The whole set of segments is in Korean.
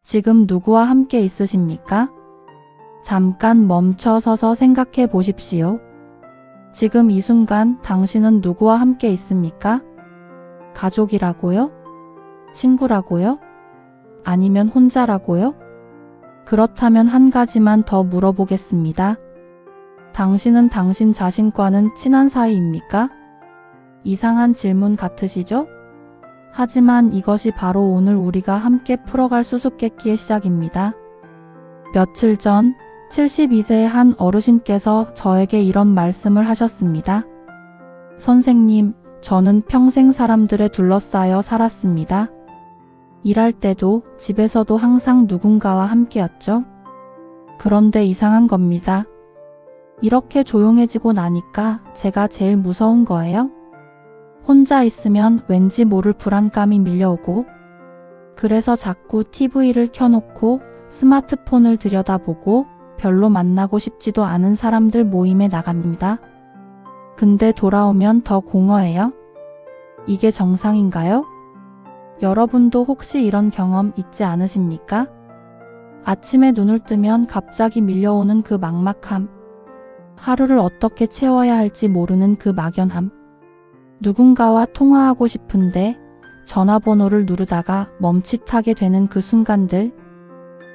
지금 누구와 함께 있으십니까? 잠깐 멈춰 서서 생각해 보십시오. 지금 이 순간 당신은 누구와 함께 있습니까? 가족이라고요? 친구라고요? 아니면 혼자라고요? 그렇다면 한 가지만 더 물어보겠습니다. 당신은 당신 자신과는 친한 사이입니까? 이상한 질문 같으시죠? 하지만 이것이 바로 오늘 우리가 함께 풀어갈 수수께끼의 시작입니다. 며칠 전 72세의 한 어르신께서 저에게 이런 말씀을 하셨습니다. 선생님, 저는 평생 사람들에 둘러싸여 살았습니다. 일할 때도 집에서도 항상 누군가와 함께였죠. 그런데 이상한 겁니다. 이렇게 조용해지고 나니까 제가 제일 무서운 거예요. 혼자 있으면 왠지 모를 불안감이 밀려오고, 그래서 자꾸 TV를 켜놓고 스마트폰을 들여다보고 별로 만나고 싶지도 않은 사람들 모임에 나갑니다. 근데 돌아오면 더 공허해요. 이게 정상인가요? 여러분도 혹시 이런 경험 있지 않으십니까? 아침에 눈을 뜨면 갑자기 밀려오는 그 막막함, 하루를 어떻게 채워야 할지 모르는 그 막연함, 누군가와 통화하고 싶은데 전화번호를 누르다가 멈칫하게 되는 그 순간들.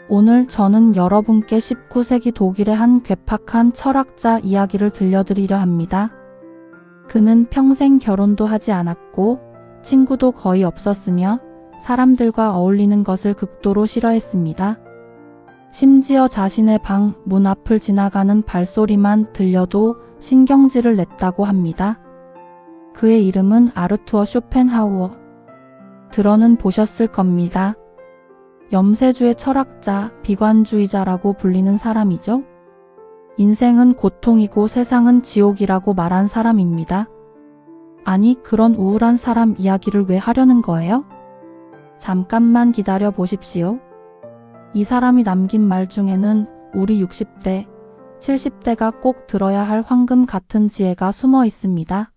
오늘 저는 여러분께 19세기 독일의 한 괴팍한 철학자 이야기를 들려드리려 합니다. 그는 평생 결혼도 하지 않았고 친구도 거의 없었으며 사람들과 어울리는 것을 극도로 싫어했습니다. 심지어 자신의 방 문 앞을 지나가는 발소리만 들려도 신경질을 냈다고 합니다. 그의 이름은 아르투어 쇼펜하우어. 들어는 보셨을 겁니다. 염세주의 철학자, 비관주의자라고 불리는 사람이죠. 인생은 고통이고 세상은 지옥이라고 말한 사람입니다. 아니, 그런 우울한 사람 이야기를 왜 하려는 거예요? 잠깐만 기다려 보십시오. 이 사람이 남긴 말 중에는 우리 60대, 70대가 꼭 들어야 할 황금 같은 지혜가 숨어 있습니다.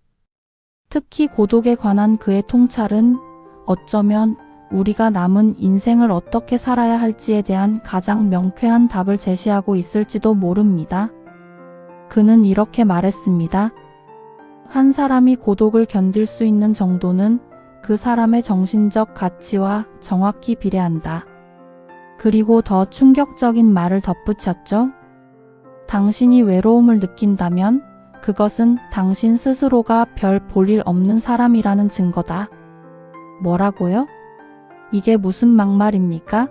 특히 고독에 관한 그의 통찰은 어쩌면 우리가 남은 인생을 어떻게 살아야 할지에 대한 가장 명쾌한 답을 제시하고 있을지도 모릅니다. 그는 이렇게 말했습니다. 한 사람이 고독을 견딜 수 있는 정도는 그 사람의 정신적 가치와 정확히 비례한다. 그리고 더 충격적인 말을 덧붙였죠. 당신이 외로움을 느낀다면 그것은 당신 스스로가 별 볼일 없는 사람이라는 증거다. 뭐라고요? 이게 무슨 막말입니까?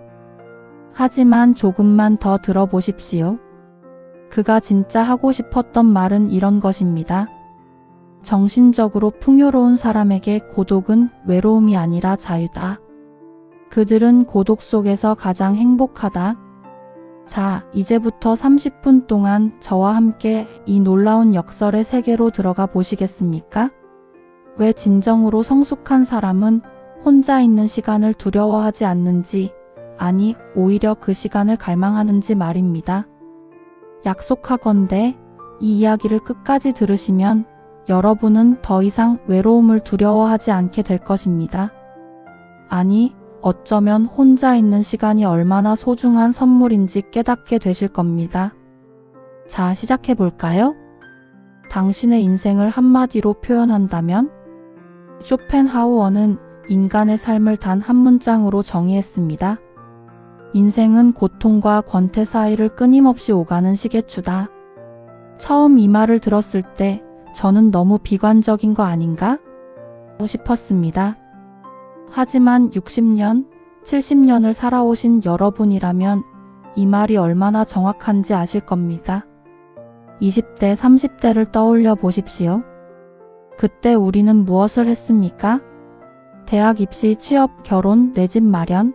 하지만 조금만 더 들어보십시오. 그가 진짜 하고 싶었던 말은 이런 것입니다. 정신적으로 풍요로운 사람에게 고독은 외로움이 아니라 자유다. 그들은 고독 속에서 가장 행복하다. 자, 이제부터 30분 동안 저와 함께 이 놀라운 역설의 세계로 들어가 보시겠습니까? 왜 진정으로 성숙한 사람은 혼자 있는 시간을 두려워하지 않는지, 아니 오히려 그 시간을 갈망하는지 말입니다. 약속하건대 이 이야기를 끝까지 들으시면 여러분은 더 이상 외로움을 두려워하지 않게 될 것입니다. 아니, 어쩌면 혼자 있는 시간이 얼마나 소중한 선물인지 깨닫게 되실 겁니다. 자, 시작해 볼까요? 당신의 인생을 한마디로 표현한다면? 쇼펜하우어는 인간의 삶을 단 한 문장으로 정의했습니다. 인생은 고통과 권태 사이를 끊임없이 오가는 시계추다. 처음 이 말을 들었을 때 저는 너무 비관적인 거 아닌가? 싶었습니다. 하지만 60년, 70년을 살아오신 여러분이라면 이 말이 얼마나 정확한지 아실 겁니다. 20대, 30대를 떠올려 보십시오. 그때 우리는 무엇을 했습니까? 대학 입시, 취업, 결혼, 내 집 마련.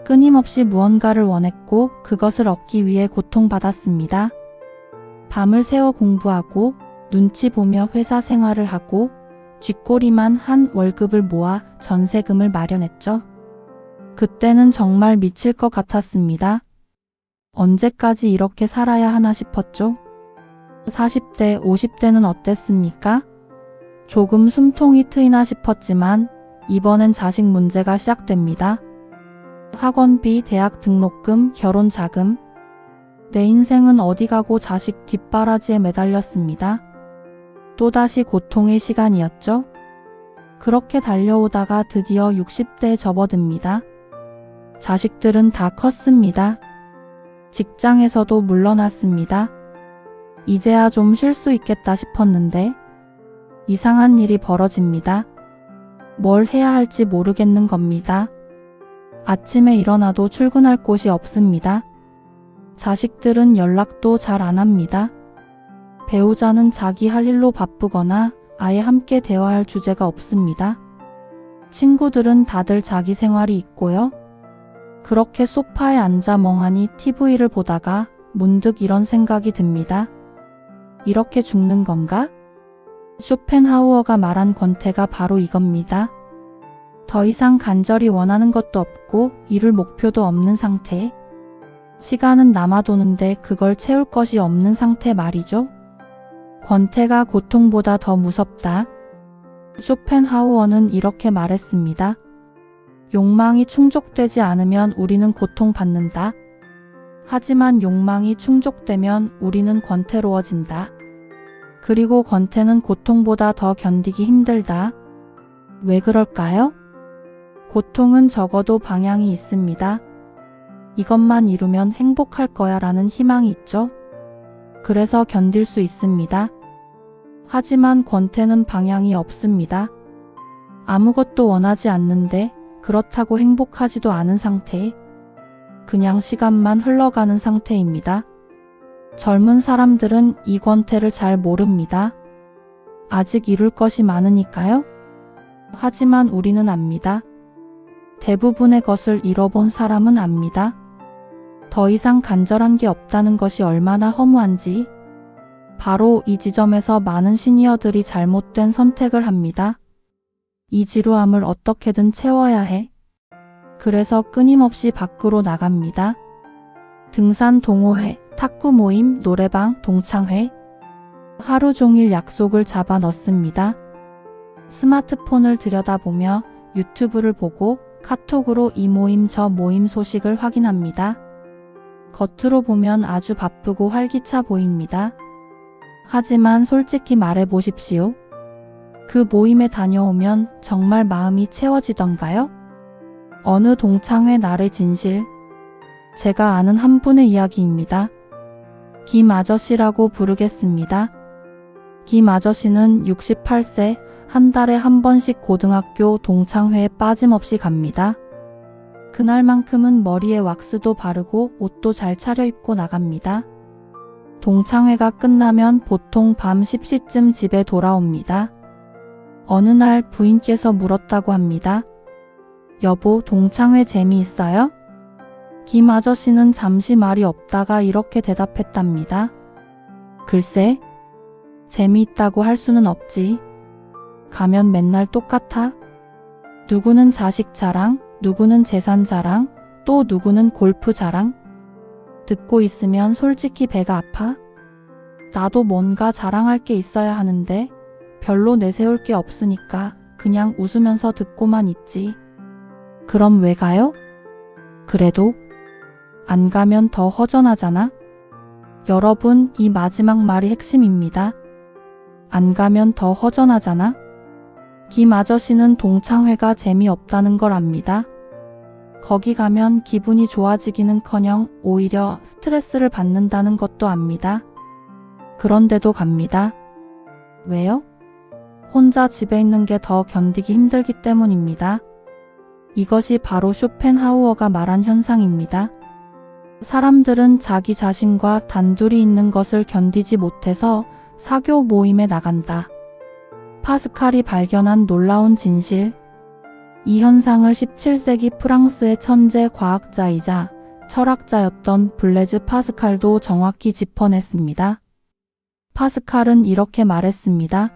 끊임없이 무언가를 원했고 그것을 얻기 위해 고통받았습니다. 밤을 새워 공부하고 눈치 보며 회사 생활을 하고 쥐꼬리만 한 월급을 모아 전세금을 마련했죠. 그때는 정말 미칠 것 같았습니다. 언제까지 이렇게 살아야 하나 싶었죠. 40대, 50대는 어땠습니까? 조금 숨통이 트이나 싶었지만 이번엔 자식 문제가 시작됩니다. 학원비, 대학 등록금, 결혼 자금. 내 인생은 어디 가고 자식 뒷바라지에 매달렸습니다. 또다시 고통의 시간이었죠. 그렇게 달려오다가 드디어 60대에 접어듭니다. 자식들은 다 컸습니다. 직장에서도 물러났습니다. 이제야 좀 쉴 수 있겠다 싶었는데 이상한 일이 벌어집니다. 뭘 해야 할지 모르겠는 겁니다. 아침에 일어나도 출근할 곳이 없습니다. 자식들은 연락도 잘 안 합니다. 배우자는 자기 할 일로 바쁘거나 아예 함께 대화할 주제가 없습니다. 친구들은 다들 자기 생활이 있고요. 그렇게 소파에 앉아 멍하니 TV를 보다가 문득 이런 생각이 듭니다. 이렇게 죽는 건가? 쇼펜하우어가 말한 권태가 바로 이겁니다. 더 이상 간절히 원하는 것도 없고 이룰 목표도 없는 상태. 시간은 남아도는데 그걸 채울 것이 없는 상태 말이죠. 권태가 고통보다 더 무섭다. 쇼펜하우어는 이렇게 말했습니다. 욕망이 충족되지 않으면 우리는 고통받는다. 하지만 욕망이 충족되면 우리는 권태로워진다. 그리고 권태는 고통보다 더 견디기 힘들다. 왜 그럴까요? 고통은 적어도 방향이 있습니다. 이것만 이루면 행복할 거야 라는 희망이 있죠. 그래서 견딜 수 있습니다. 하지만 권태는 방향이 없습니다. 아무것도 원하지 않는데 그렇다고 행복하지도 않은 상태. 그냥 시간만 흘러가는 상태입니다. 젊은 사람들은 이 권태를 잘 모릅니다. 아직 이룰 것이 많으니까요. 하지만 우리는 압니다. 대부분의 것을 잃어본 사람은 압니다. 더 이상 간절한 게 없다는 것이 얼마나 허무한지. 바로 이 지점에서 많은 시니어들이 잘못된 선택을 합니다. 이 지루함을 어떻게든 채워야 해. 그래서 끊임없이 밖으로 나갑니다. 등산 동호회, 탁구 모임, 노래방, 동창회. 하루 종일 약속을 잡아 넣습니다. 스마트폰을 들여다보며 유튜브를 보고 카톡으로 이 모임 저 모임 소식을 확인합니다. 겉으로 보면 아주 바쁘고 활기차 보입니다. 하지만 솔직히 말해 보십시오. 그 모임에 다녀오면 정말 마음이 채워지던가요? 어느 동창회 날의 진실. 제가 아는 한 분의 이야기입니다. 김 아저씨라고 부르겠습니다. 김 아저씨는 68세, 한 달에 한 번씩 고등학교 동창회에 빠짐없이 갑니다. 그날만큼은 머리에 왁스도 바르고 옷도 잘 차려입고 나갑니다. 동창회가 끝나면 보통 밤 10시쯤 집에 돌아옵니다. 어느 날 부인께서 물었다고 합니다. 여보, 동창회 재미있어요? 김 아저씨는 잠시 말이 없다가 이렇게 대답했답니다. 글쎄, 재미있다고 할 수는 없지. 가면 맨날 똑같아. 누구는 자식 자랑, 누구는 재산 자랑, 또 누구는 골프 자랑. 듣고 있으면 솔직히 배가 아파. 나도 뭔가 자랑할 게 있어야 하는데 별로 내세울 게 없으니까 그냥 웃으면서 듣고만 있지. 그럼 왜 가요? 그래도 안 가면 더 허전하잖아. 여러분, 이 마지막 말이 핵심입니다. 안 가면 더 허전하잖아. 김 아저씨는 동창회가 재미없다는 걸 압니다. 거기 가면 기분이 좋아지기는커녕 오히려 스트레스를 받는다는 것도 압니다. 그런데도 갑니다. 왜요? 혼자 집에 있는 게 더 견디기 힘들기 때문입니다. 이것이 바로 쇼펜하우어가 말한 현상입니다. 사람들은 자기 자신과 단둘이 있는 것을 견디지 못해서 사교 모임에 나간다. 파스칼이 발견한 놀라운 진실. 이 현상을 17세기 프랑스의 천재 과학자이자 철학자였던 블레즈 파스칼도 정확히 짚어냈습니다. 파스칼은 이렇게 말했습니다.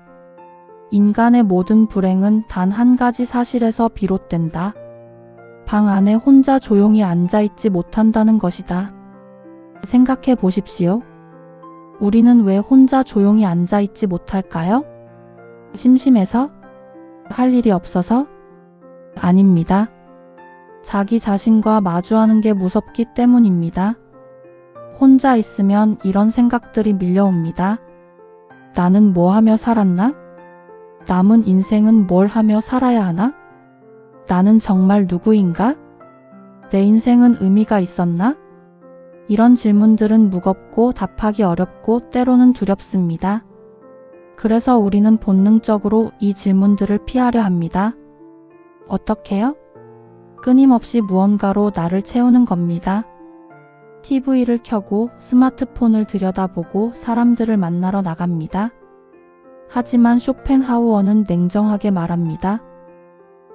인간의 모든 불행은 단 한 가지 사실에서 비롯된다. 방 안에 혼자 조용히 앉아있지 못한다는 것이다. 생각해 보십시오. 우리는 왜 혼자 조용히 앉아있지 못할까요? 심심해서? 할 일이 없어서? 아닙니다. 자기 자신과 마주하는 게 무섭기 때문입니다. 혼자 있으면 이런 생각들이 밀려옵니다. 나는 뭐 하며 살았나? 남은 인생은 뭘 하며 살아야 하나? 나는 정말 누구인가? 내 인생은 의미가 있었나? 이런 질문들은 무겁고 답하기 어렵고 때로는 두렵습니다. 그래서 우리는 본능적으로 이 질문들을 피하려 합니다. 어떻게요? 끊임없이 무언가로 나를 채우는 겁니다. TV를 켜고 스마트폰을 들여다보고 사람들을 만나러 나갑니다. 하지만 쇼펜하우어는 냉정하게 말합니다.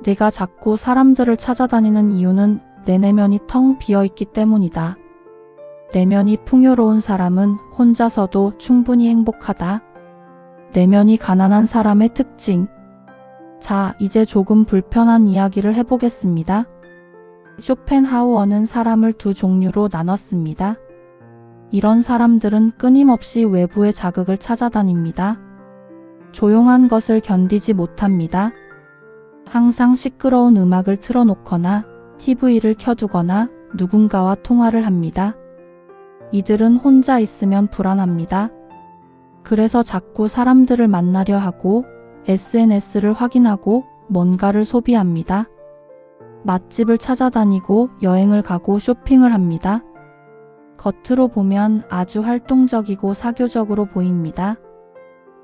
내가 자꾸 사람들을 찾아다니는 이유는 내 내면이 텅 비어있기 때문이다. 내면이 풍요로운 사람은 혼자서도 충분히 행복하다. 내면이 가난한 사람의 특징. 자, 이제 조금 불편한 이야기를 해보겠습니다. 쇼펜하우어는 사람을 두 종류로 나눴습니다. 이런 사람들은 끊임없이 외부의 자극을 찾아다닙니다. 조용한 것을 견디지 못합니다. 항상 시끄러운 음악을 틀어놓거나 TV를 켜두거나 누군가와 통화를 합니다. 이들은 혼자 있으면 불안합니다. 그래서 자꾸 사람들을 만나려 하고 SNS를 확인하고 뭔가를 소비합니다. 맛집을 찾아다니고 여행을 가고 쇼핑을 합니다. 겉으로 보면 아주 활동적이고 사교적으로 보입니다.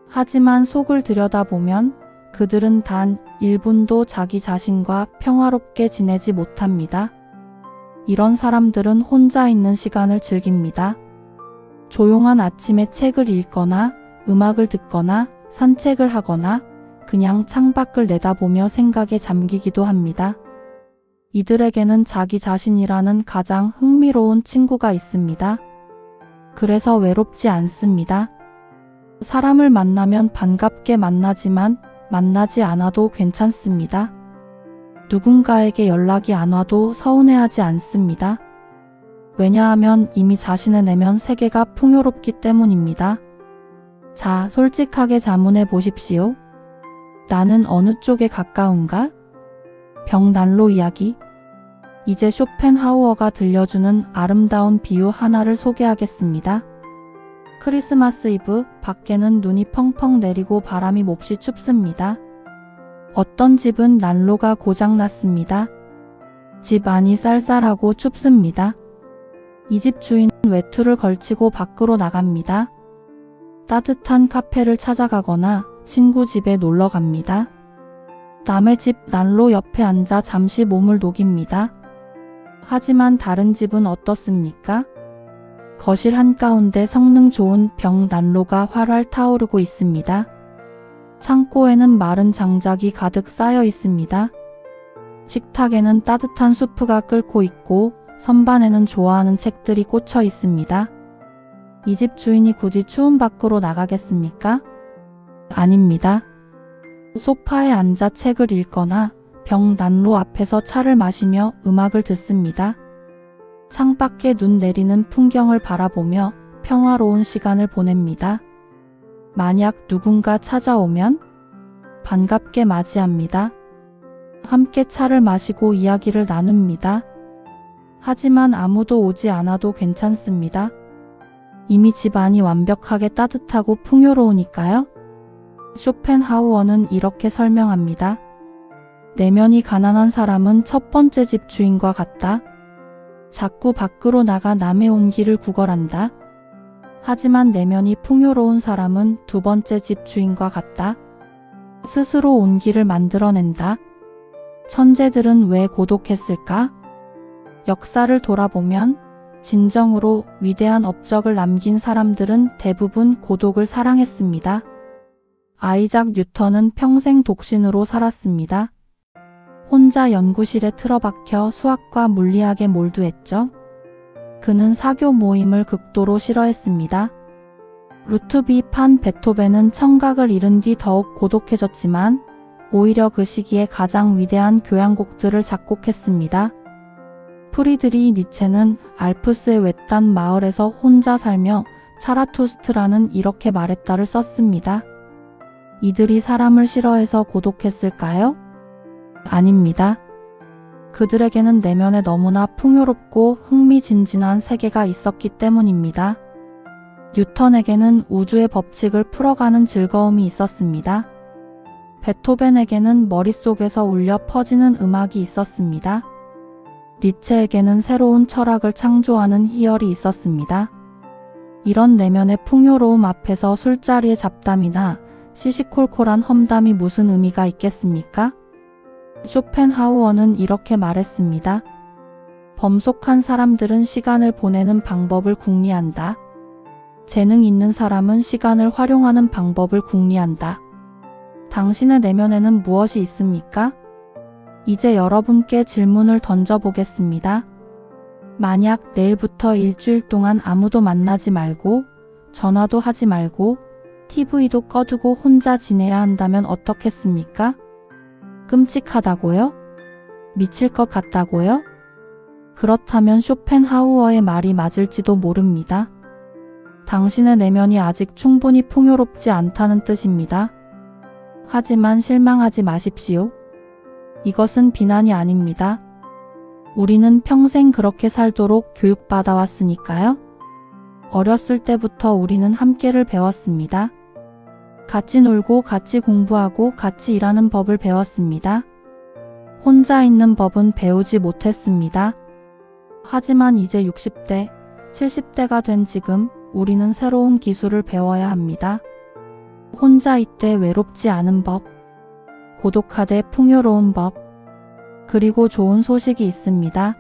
하지만 속을 들여다보면 그들은 단 1분도 자기 자신과 평화롭게 지내지 못합니다. 이런 사람들은 혼자 있는 시간을 즐깁니다. 조용한 아침에 책을 읽거나 음악을 듣거나 산책을 하거나 그냥 창밖을 내다보며 생각에 잠기기도 합니다. 이들에게는 자기 자신이라는 가장 흥미로운 친구가 있습니다. 그래서 외롭지 않습니다. 사람을 만나면 반갑게 만나지만 만나지 않아도 괜찮습니다. 누군가에게 연락이 안 와도 서운해하지 않습니다. 왜냐하면 이미 자신의 내면 세계가 풍요롭기 때문입니다. 자, 솔직하게 자문해 보십시오. 나는 어느 쪽에 가까운가? 벽난로 이야기. 이제 쇼펜하우어가 들려주는 아름다운 비유 하나를 소개하겠습니다. 크리스마스 이브, 밖에는 눈이 펑펑 내리고 바람이 몹시 춥습니다. 어떤 집은 난로가 고장났습니다. 집 안이 쌀쌀하고 춥습니다. 이 집 주인은 외투를 걸치고 밖으로 나갑니다. 따뜻한 카페를 찾아가거나 친구 집에 놀러 갑니다. 남의 집 난로 옆에 앉아 잠시 몸을 녹입니다. 하지만 다른 집은 어떻습니까? 거실 한가운데 성능 좋은 벽 난로가 활활 타오르고 있습니다. 창고에는 마른 장작이 가득 쌓여 있습니다. 식탁에는 따뜻한 수프가 끓고 있고 선반에는 좋아하는 책들이 꽂혀 있습니다. 이 집 주인이 굳이 추운 밖으로 나가겠습니까? 아닙니다. 소파에 앉아 책을 읽거나 벽 난로 앞에서 차를 마시며 음악을 듣습니다. 창밖에 눈 내리는 풍경을 바라보며 평화로운 시간을 보냅니다. 만약 누군가 찾아오면 반갑게 맞이합니다. 함께 차를 마시고 이야기를 나눕니다. 하지만 아무도 오지 않아도 괜찮습니다. 이미 집안이 완벽하게 따뜻하고 풍요로우니까요. 쇼펜하우어는 이렇게 설명합니다. 내면이 가난한 사람은 첫 번째 집 주인과 같다. 자꾸 밖으로 나가 남의 온기를 구걸한다. 하지만 내면이 풍요로운 사람은 두 번째 집 주인과 같다. 스스로 온기를 만들어낸다. 천재들은 왜 고독했을까? 역사를 돌아보면 진정으로 위대한 업적을 남긴 사람들은 대부분 고독을 사랑했습니다. 아이작 뉴턴은 평생 독신으로 살았습니다. 혼자 연구실에 틀어박혀 수학과 물리학에 몰두했죠. 그는 사교 모임을 극도로 싫어했습니다. 루트비 판 베토벤은 청각을 잃은 뒤 더욱 고독해졌지만 오히려 그 시기에 가장 위대한 교향곡들을 작곡했습니다. 프리드리 니체는 알프스의 외딴 마을에서 혼자 살며 차라투스트라는 이렇게 말했다를 썼습니다. 이들이 사람을 싫어해서 고독했을까요? 아닙니다. 그들에게는 내면에 너무나 풍요롭고 흥미진진한 세계가 있었기 때문입니다. 뉴턴에게는 우주의 법칙을 풀어가는 즐거움이 있었습니다. 베토벤에게는 머릿속에서 울려 퍼지는 음악이 있었습니다. 니체에게는 새로운 철학을 창조하는 희열이 있었습니다. 이런 내면의 풍요로움 앞에서 술자리의 잡담이나 시시콜콜한 험담이 무슨 의미가 있겠습니까? 쇼펜하우어는 이렇게 말했습니다. 범속한 사람들은 시간을 보내는 방법을 궁리한다. 재능 있는 사람은 시간을 활용하는 방법을 궁리한다. 당신의 내면에는 무엇이 있습니까? 이제 여러분께 질문을 던져보겠습니다. 만약 내일부터 일주일 동안 아무도 만나지 말고, 전화도 하지 말고, TV도 꺼두고 혼자 지내야 한다면 어떻겠습니까? 끔찍하다고요? 미칠 것 같다고요? 그렇다면 쇼펜하우어의 말이 맞을지도 모릅니다. 당신의 내면이 아직 충분히 풍요롭지 않다는 뜻입니다. 하지만 실망하지 마십시오. 이것은 비난이 아닙니다. 우리는 평생 그렇게 살도록 교육받아 왔으니까요. 어렸을 때부터 우리는 함께를 배웠습니다. 같이 놀고 같이 공부하고 같이 일하는 법을 배웠습니다. 혼자 있는 법은 배우지 못했습니다. 하지만 이제 60대, 70대가 된 지금 우리는 새로운 기술을 배워야 합니다. 혼자 있되 외롭지 않은 법, 고독하되 풍요로운 법, 그리고 좋은 소식이 있습니다.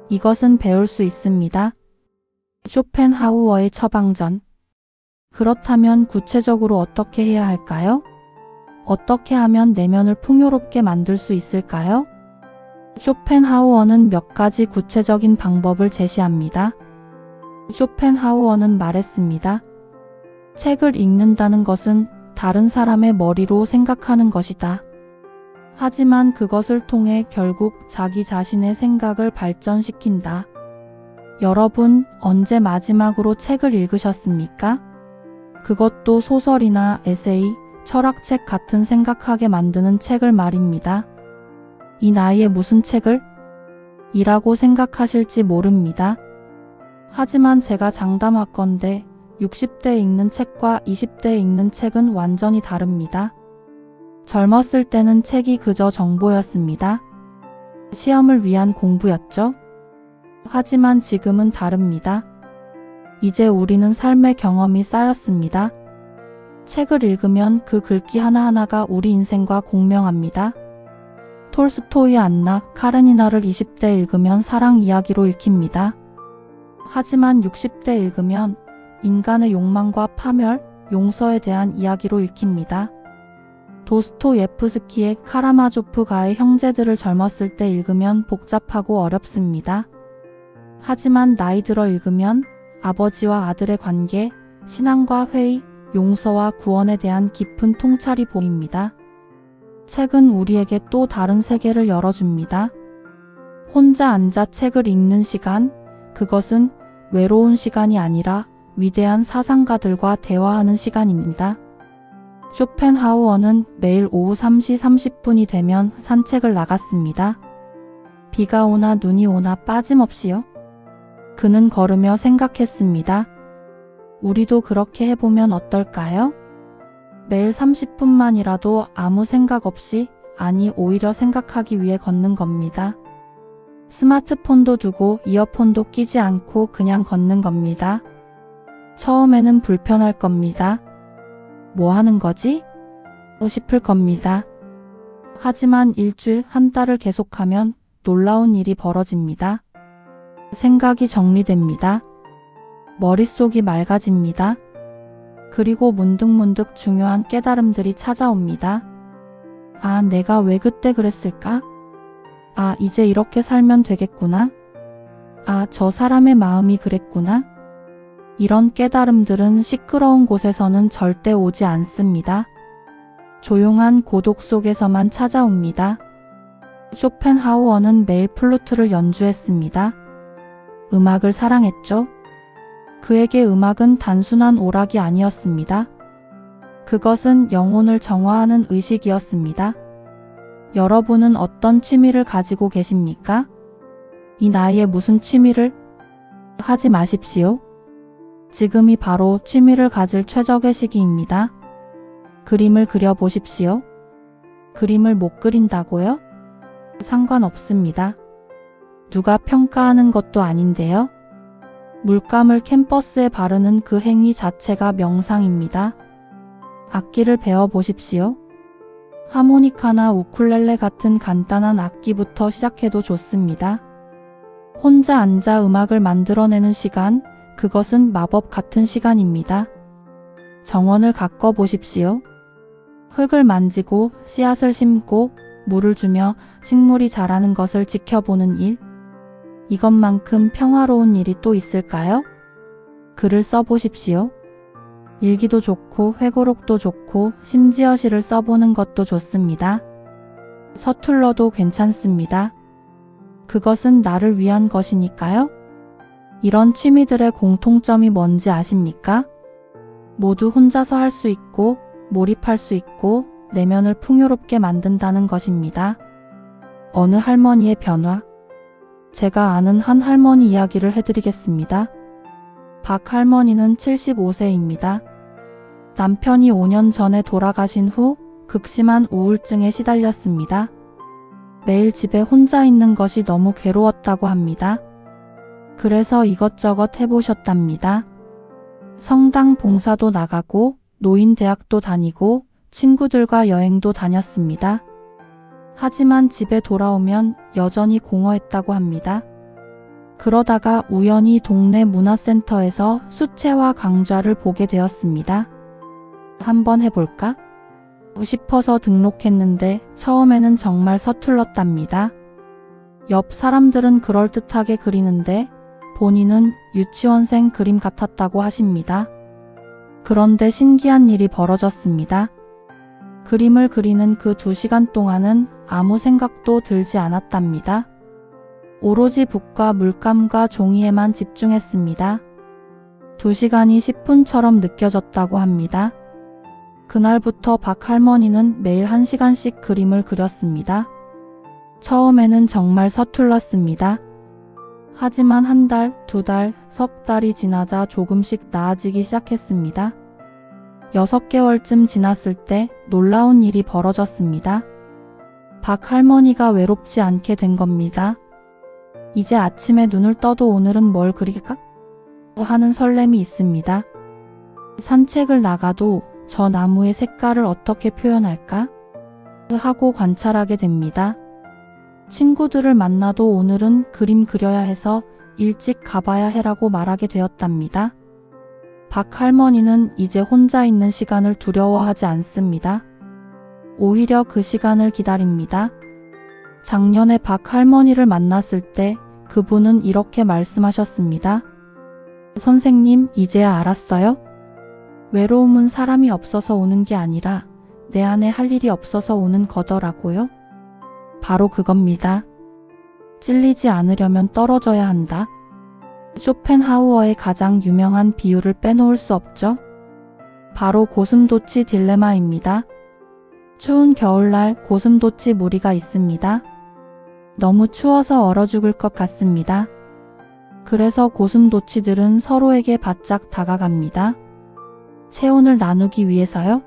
이것은 배울 수 있습니다. 쇼펜하우어의 처방전. 그렇다면 구체적으로 어떻게 해야 할까요? 어떻게 하면 내면을 풍요롭게 만들 수 있을까요? 쇼펜하우어는 몇 가지 구체적인 방법을 제시합니다. 쇼펜하우어는 말했습니다. 책을 읽는다는 것은 다른 사람의 머리로 생각하는 것이다. 하지만 그것을 통해 결국 자기 자신의 생각을 발전시킨다. 여러분, 언제 마지막으로 책을 읽으셨습니까? 그것도 소설이나 에세이, 철학책 같은 생각하게 만드는 책을 말입니다. 이 나이에 무슨 책을? 이라고 생각하실지 모릅니다. 하지만 제가 장담하건대 60대 읽는 책과 20대 읽는 책은 완전히 다릅니다. 젊었을 때는 책이 그저 정보였습니다. 시험을 위한 공부였죠. 하지만 지금은 다릅니다. 이제 우리는 삶의 경험이 쌓였습니다. 책을 읽으면 그 글귀 하나하나가 우리 인생과 공명합니다. 톨스토이의 안나 카레니나를 20대 읽으면 사랑 이야기로 읽힙니다. 하지만 60대 읽으면 인간의 욕망과 파멸, 용서에 대한 이야기로 읽힙니다. 도스토예프스키의 카라마조프가의 형제들을 젊었을 때 읽으면 복잡하고 어렵습니다. 하지만 나이 들어 읽으면 아버지와 아들의 관계, 신앙과 회의, 용서와 구원에 대한 깊은 통찰이 보입니다. 책은 우리에게 또 다른 세계를 열어줍니다. 혼자 앉아 책을 읽는 시간, 그것은 외로운 시간이 아니라 위대한 사상가들과 대화하는 시간입니다. 쇼펜하우어는 매일 오후 3시 30분이 되면 산책을 나갔습니다. 비가 오나 눈이 오나 빠짐없이요. 그는 걸으며 생각했습니다. 우리도 그렇게 해보면 어떨까요? 매일 30분만이라도 아무 생각 없이, 아니 오히려 생각하기 위해 걷는 겁니다. 스마트폰도 두고 이어폰도 끼지 않고 그냥 걷는 겁니다. 처음에는 불편할 겁니다. 뭐 하는 거지? 싶을 겁니다. 하지만 일주일, 한 달을 계속하면 놀라운 일이 벌어집니다. 생각이 정리됩니다. 머릿속이 맑아집니다. 그리고 문득문득 중요한 깨달음들이 찾아옵니다. 아, 내가 왜 그때 그랬을까? 아, 이제 이렇게 살면 되겠구나. 아, 저 사람의 마음이 그랬구나. 이런 깨달음들은 시끄러운 곳에서는 절대 오지 않습니다. 조용한 고독 속에서만 찾아옵니다. 쇼펜하우어는 매일 플루트를 연주했습니다. 음악을 사랑했죠. 그에게 음악은 단순한 오락이 아니었습니다. 그것은 영혼을 정화하는 의식이었습니다. 여러분은 어떤 취미를 가지고 계십니까? 이 나이에 무슨 취미를 하지 마십시오. 지금이 바로 취미를 가질 최적의 시기입니다. 그림을 그려보십시오. 그림을 못 그린다고요? 상관없습니다. 누가 평가하는 것도 아닌데요. 물감을 캔버스에 바르는 그 행위 자체가 명상입니다. 악기를 배워보십시오. 하모니카나 우쿨렐레 같은 간단한 악기부터 시작해도 좋습니다. 혼자 앉아 음악을 만들어내는 시간, 그것은 마법 같은 시간입니다. 정원을 가꿔 보십시오. 흙을 만지고 씨앗을 심고 물을 주며 식물이 자라는 것을 지켜보는 일. 이것만큼 평화로운 일이 또 있을까요? 글을 써보십시오. 일기도 좋고 회고록도 좋고 심지어 시를 써보는 것도 좋습니다. 서툴러도 괜찮습니다. 그것은 나를 위한 것이니까요. 이런 취미들의 공통점이 뭔지 아십니까? 모두 혼자서 할 수 있고 몰입할 수 있고 내면을 풍요롭게 만든다는 것입니다. 어느 할머니의 변화. 제가 아는 한 할머니 이야기를 해드리겠습니다. 박 할머니는 75세입니다. 남편이 5년 전에 돌아가신 후 극심한 우울증에 시달렸습니다. 매일 집에 혼자 있는 것이 너무 괴로웠다고 합니다. 그래서 이것저것 해보셨답니다. 성당 봉사도 나가고 노인대학도 다니고 친구들과 여행도 다녔습니다. 하지만 집에 돌아오면 여전히 공허했다고 합니다. 그러다가 우연히 동네 문화센터에서 수채화 강좌를 보게 되었습니다. 한번 해볼까? 싶어서 등록했는데 처음에는 정말 서툴렀답니다. 옆 사람들은 그럴듯하게 그리는데 본인은 유치원생 그림 같았다고 하십니다. 그런데 신기한 일이 벌어졌습니다. 그림을 그리는 그 2시간 동안은 아무 생각도 들지 않았답니다. 오로지 붓과 물감과 종이에만 집중했습니다. 2시간이 10분처럼 느껴졌다고 합니다. 그날부터 박 할머니는 매일 1시간씩 그림을 그렸습니다. 처음에는 정말 서툴렀습니다. 하지만 1달, 2달, 석 달이 지나자 조금씩 나아지기 시작했습니다. 6개월쯤 지났을 때 놀라운 일이 벌어졌습니다. 박 할머니가 외롭지 않게 된 겁니다. 이제 아침에 눈을 떠도 오늘은 뭘 그릴까? 하는 설렘이 있습니다. 산책을 나가도 저 나무의 색깔을 어떻게 표현할까? 하고 관찰하게 됩니다. 친구들을 만나도 오늘은 그림 그려야 해서 일찍 가봐야 해라고 말하게 되었답니다. 박 할머니는 이제 혼자 있는 시간을 두려워하지 않습니다. 오히려 그 시간을 기다립니다. 작년에 박 할머니를 만났을 때 그분은 이렇게 말씀하셨습니다. 선생님, 이제야 알았어요? 외로움은 사람이 없어서 오는 게 아니라 내 안에 할 일이 없어서 오는 거더라고요. 바로 그겁니다. 찔리지 않으려면 떨어져야 한다. 쇼펜하우어의 가장 유명한 비유를 빼놓을 수 없죠. 바로 고슴도치 딜레마입니다. 추운 겨울날 고슴도치 무리가 있습니다. 너무 추워서 얼어 죽을 것 같습니다. 그래서 고슴도치들은 서로에게 바짝 다가갑니다. 체온을 나누기 위해서요?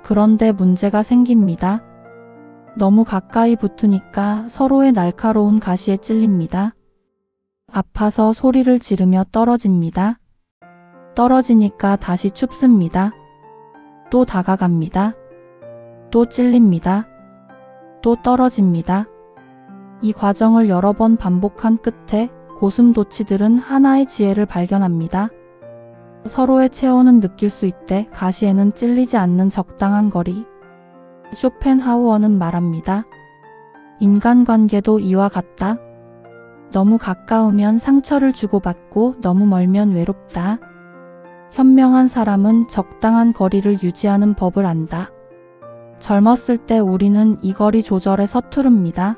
그런데 문제가 생깁니다. 너무 가까이 붙으니까 서로의 날카로운 가시에 찔립니다. 아파서 소리를 지르며 떨어집니다. 떨어지니까 다시 춥습니다. 또 다가갑니다. 또 찔립니다. 또 떨어집니다. 이 과정을 여러 번 반복한 끝에 고슴도치들은 하나의 지혜를 발견합니다. 서로의 체온은 느낄 수 있되 가시에는 찔리지 않는 적당한 거리. 쇼펜하우어는 말합니다. 인간관계도 이와 같다. 너무 가까우면 상처를 주고받고 너무 멀면 외롭다. 현명한 사람은 적당한 거리를 유지하는 법을 안다. 젊었을 때 우리는 이 거리 조절에 서투릅니다.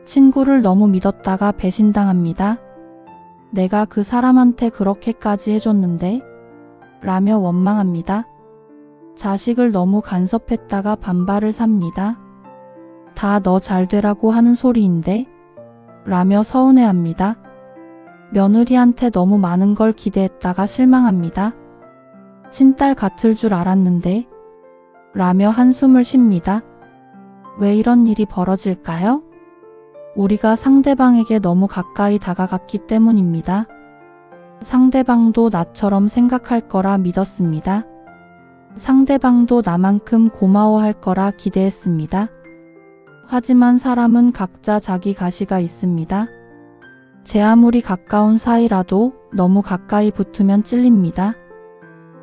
친구를 너무 믿었다가 배신당합니다. 내가 그 사람한테 그렇게까지 해줬는데? 라며 원망합니다. 자식을 너무 간섭했다가 반발을 삽니다. 다 너 잘 되라고 하는 소리인데? 라며 서운해합니다. 며느리한테 너무 많은 걸 기대했다가 실망합니다. 친딸 같을 줄 알았는데? 라며 한숨을 쉽니다. 왜 이런 일이 벌어질까요? 우리가 상대방에게 너무 가까이 다가갔기 때문입니다. 상대방도 나처럼 생각할 거라 믿었습니다. 상대방도 나만큼 고마워할 거라 기대했습니다. 하지만 사람은 각자 자기 가시가 있습니다. 제 아무리 가까운 사이라도 너무 가까이 붙으면 찔립니다.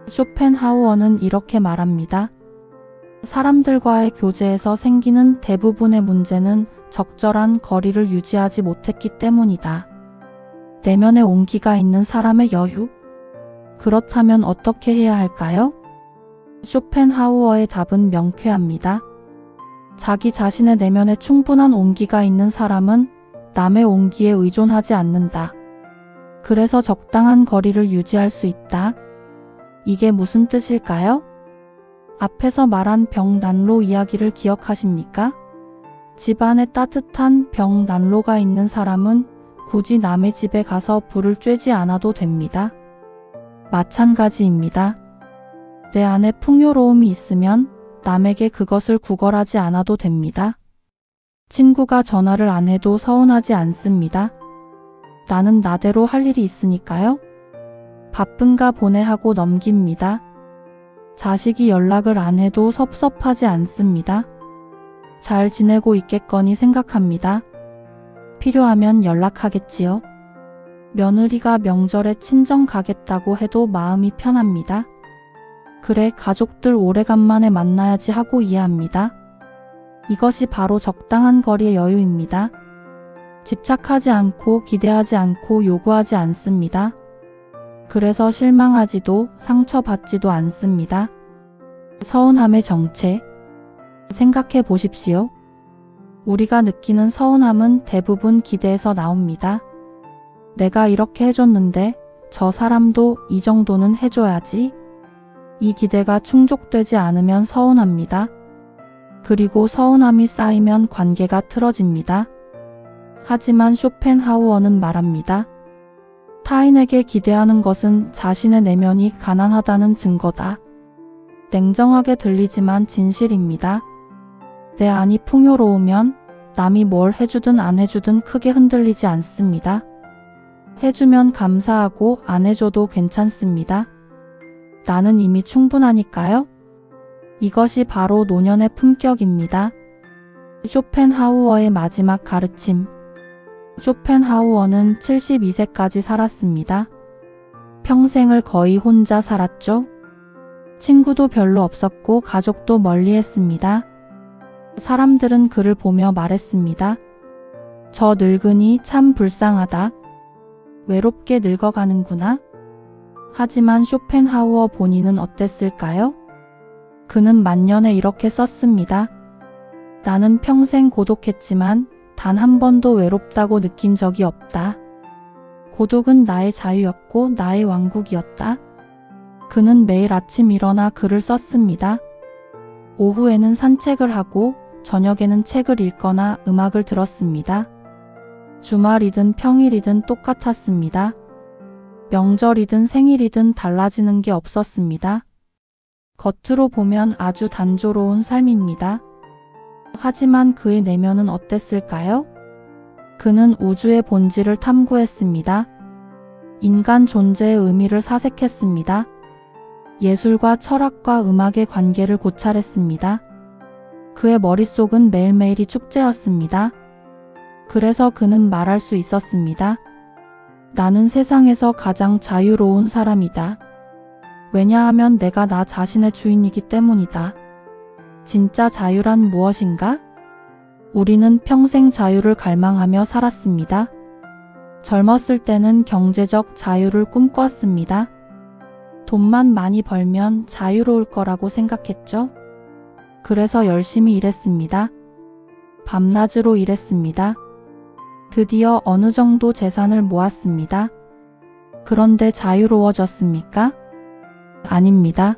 쇼펜하우어는 이렇게 말합니다. 사람들과의 교제에서 생기는 대부분의 문제는 적절한 거리를 유지하지 못했기 때문이다. 내면에 온기가 있는 사람의 여유? 그렇다면 어떻게 해야 할까요? 쇼펜하우어의 답은 명쾌합니다. 자기 자신의 내면에 충분한 온기가 있는 사람은 남의 온기에 의존하지 않는다. 그래서 적당한 거리를 유지할 수 있다. 이게 무슨 뜻일까요? 앞에서 말한 벽난로 이야기를 기억하십니까? 집안에 따뜻한 벽난로가 있는 사람은 굳이 남의 집에 가서 불을 쬐지 않아도 됩니다. 마찬가지입니다. 내 안에 풍요로움이 있으면 남에게 그것을 구걸하지 않아도 됩니다. 친구가 전화를 안 해도 서운하지 않습니다. 나는 나대로 할 일이 있으니까요. 바쁜가 보내 하고 넘깁니다. 자식이 연락을 안 해도 섭섭하지 않습니다. 잘 지내고 있겠거니 생각합니다. 필요하면 연락하겠지요. 며느리가 명절에 친정 가겠다고 해도 마음이 편합니다. 그래, 가족들 오래간만에 만나야지 하고 이해합니다. 이것이 바로 적당한 거리의 여유입니다. 집착하지 않고 기대하지 않고 요구하지 않습니다. 그래서 실망하지도 상처받지도 않습니다. 서운함의 정체. 생각해 보십시오. 우리가 느끼는 서운함은 대부분 기대에서 나옵니다. 내가 이렇게 해줬는데 저 사람도 이 정도는 해줘야지. 이 기대가 충족되지 않으면 서운합니다. 그리고 서운함이 쌓이면 관계가 틀어집니다. 하지만 쇼펜하우어는 말합니다. 타인에게 기대하는 것은 자신의 내면이 가난하다는 증거다. 냉정하게 들리지만 진실입니다. 내 안이 풍요로우면 남이 뭘 해주든 안 해주든 크게 흔들리지 않습니다. 해주면 감사하고 안 해줘도 괜찮습니다. 나는 이미 충분하니까요. 이것이 바로 노년의 품격입니다. 쇼펜하우어의 마지막 가르침. 쇼펜하우어는 72세까지 살았습니다. 평생을 거의 혼자 살았죠. 친구도 별로 없었고 가족도 멀리했습니다. 사람들은 그를 보며 말했습니다. 저 늙은이 참 불쌍하다. 외롭게 늙어가는구나. 하지만 쇼펜하우어 본인은 어땠을까요? 그는 만년에 이렇게 썼습니다. 나는 평생 고독했지만 단 한 번도 외롭다고 느낀 적이 없다. 고독은 나의 자유였고 나의 왕국이었다. 그는 매일 아침 일어나 글을 썼습니다. 오후에는 산책을 하고 저녁에는 책을 읽거나 음악을 들었습니다. 주말이든 평일이든 똑같았습니다. 명절이든 생일이든 달라지는 게 없었습니다. 겉으로 보면 아주 단조로운 삶입니다. 하지만 그의 내면은 어땠을까요? 그는 우주의 본질을 탐구했습니다. 인간 존재의 의미를 사색했습니다. 예술과 철학과 음악의 관계를 고찰했습니다. 그의 머릿속은 매일매일이 축제였습니다. 그래서 그는 말할 수 있었습니다. 나는 세상에서 가장 자유로운 사람이다. 왜냐하면 내가 나 자신의 주인이기 때문이다. 진짜 자유란 무엇인가? 우리는 평생 자유를 갈망하며 살았습니다. 젊었을 때는 경제적 자유를 꿈꿨습니다. 돈만 많이 벌면 자유로울 거라고 생각했죠. 그래서 열심히 일했습니다. 밤낮으로 일했습니다. 드디어 어느 정도 재산을 모았습니다. 그런데 자유로워졌습니까? 아닙니다.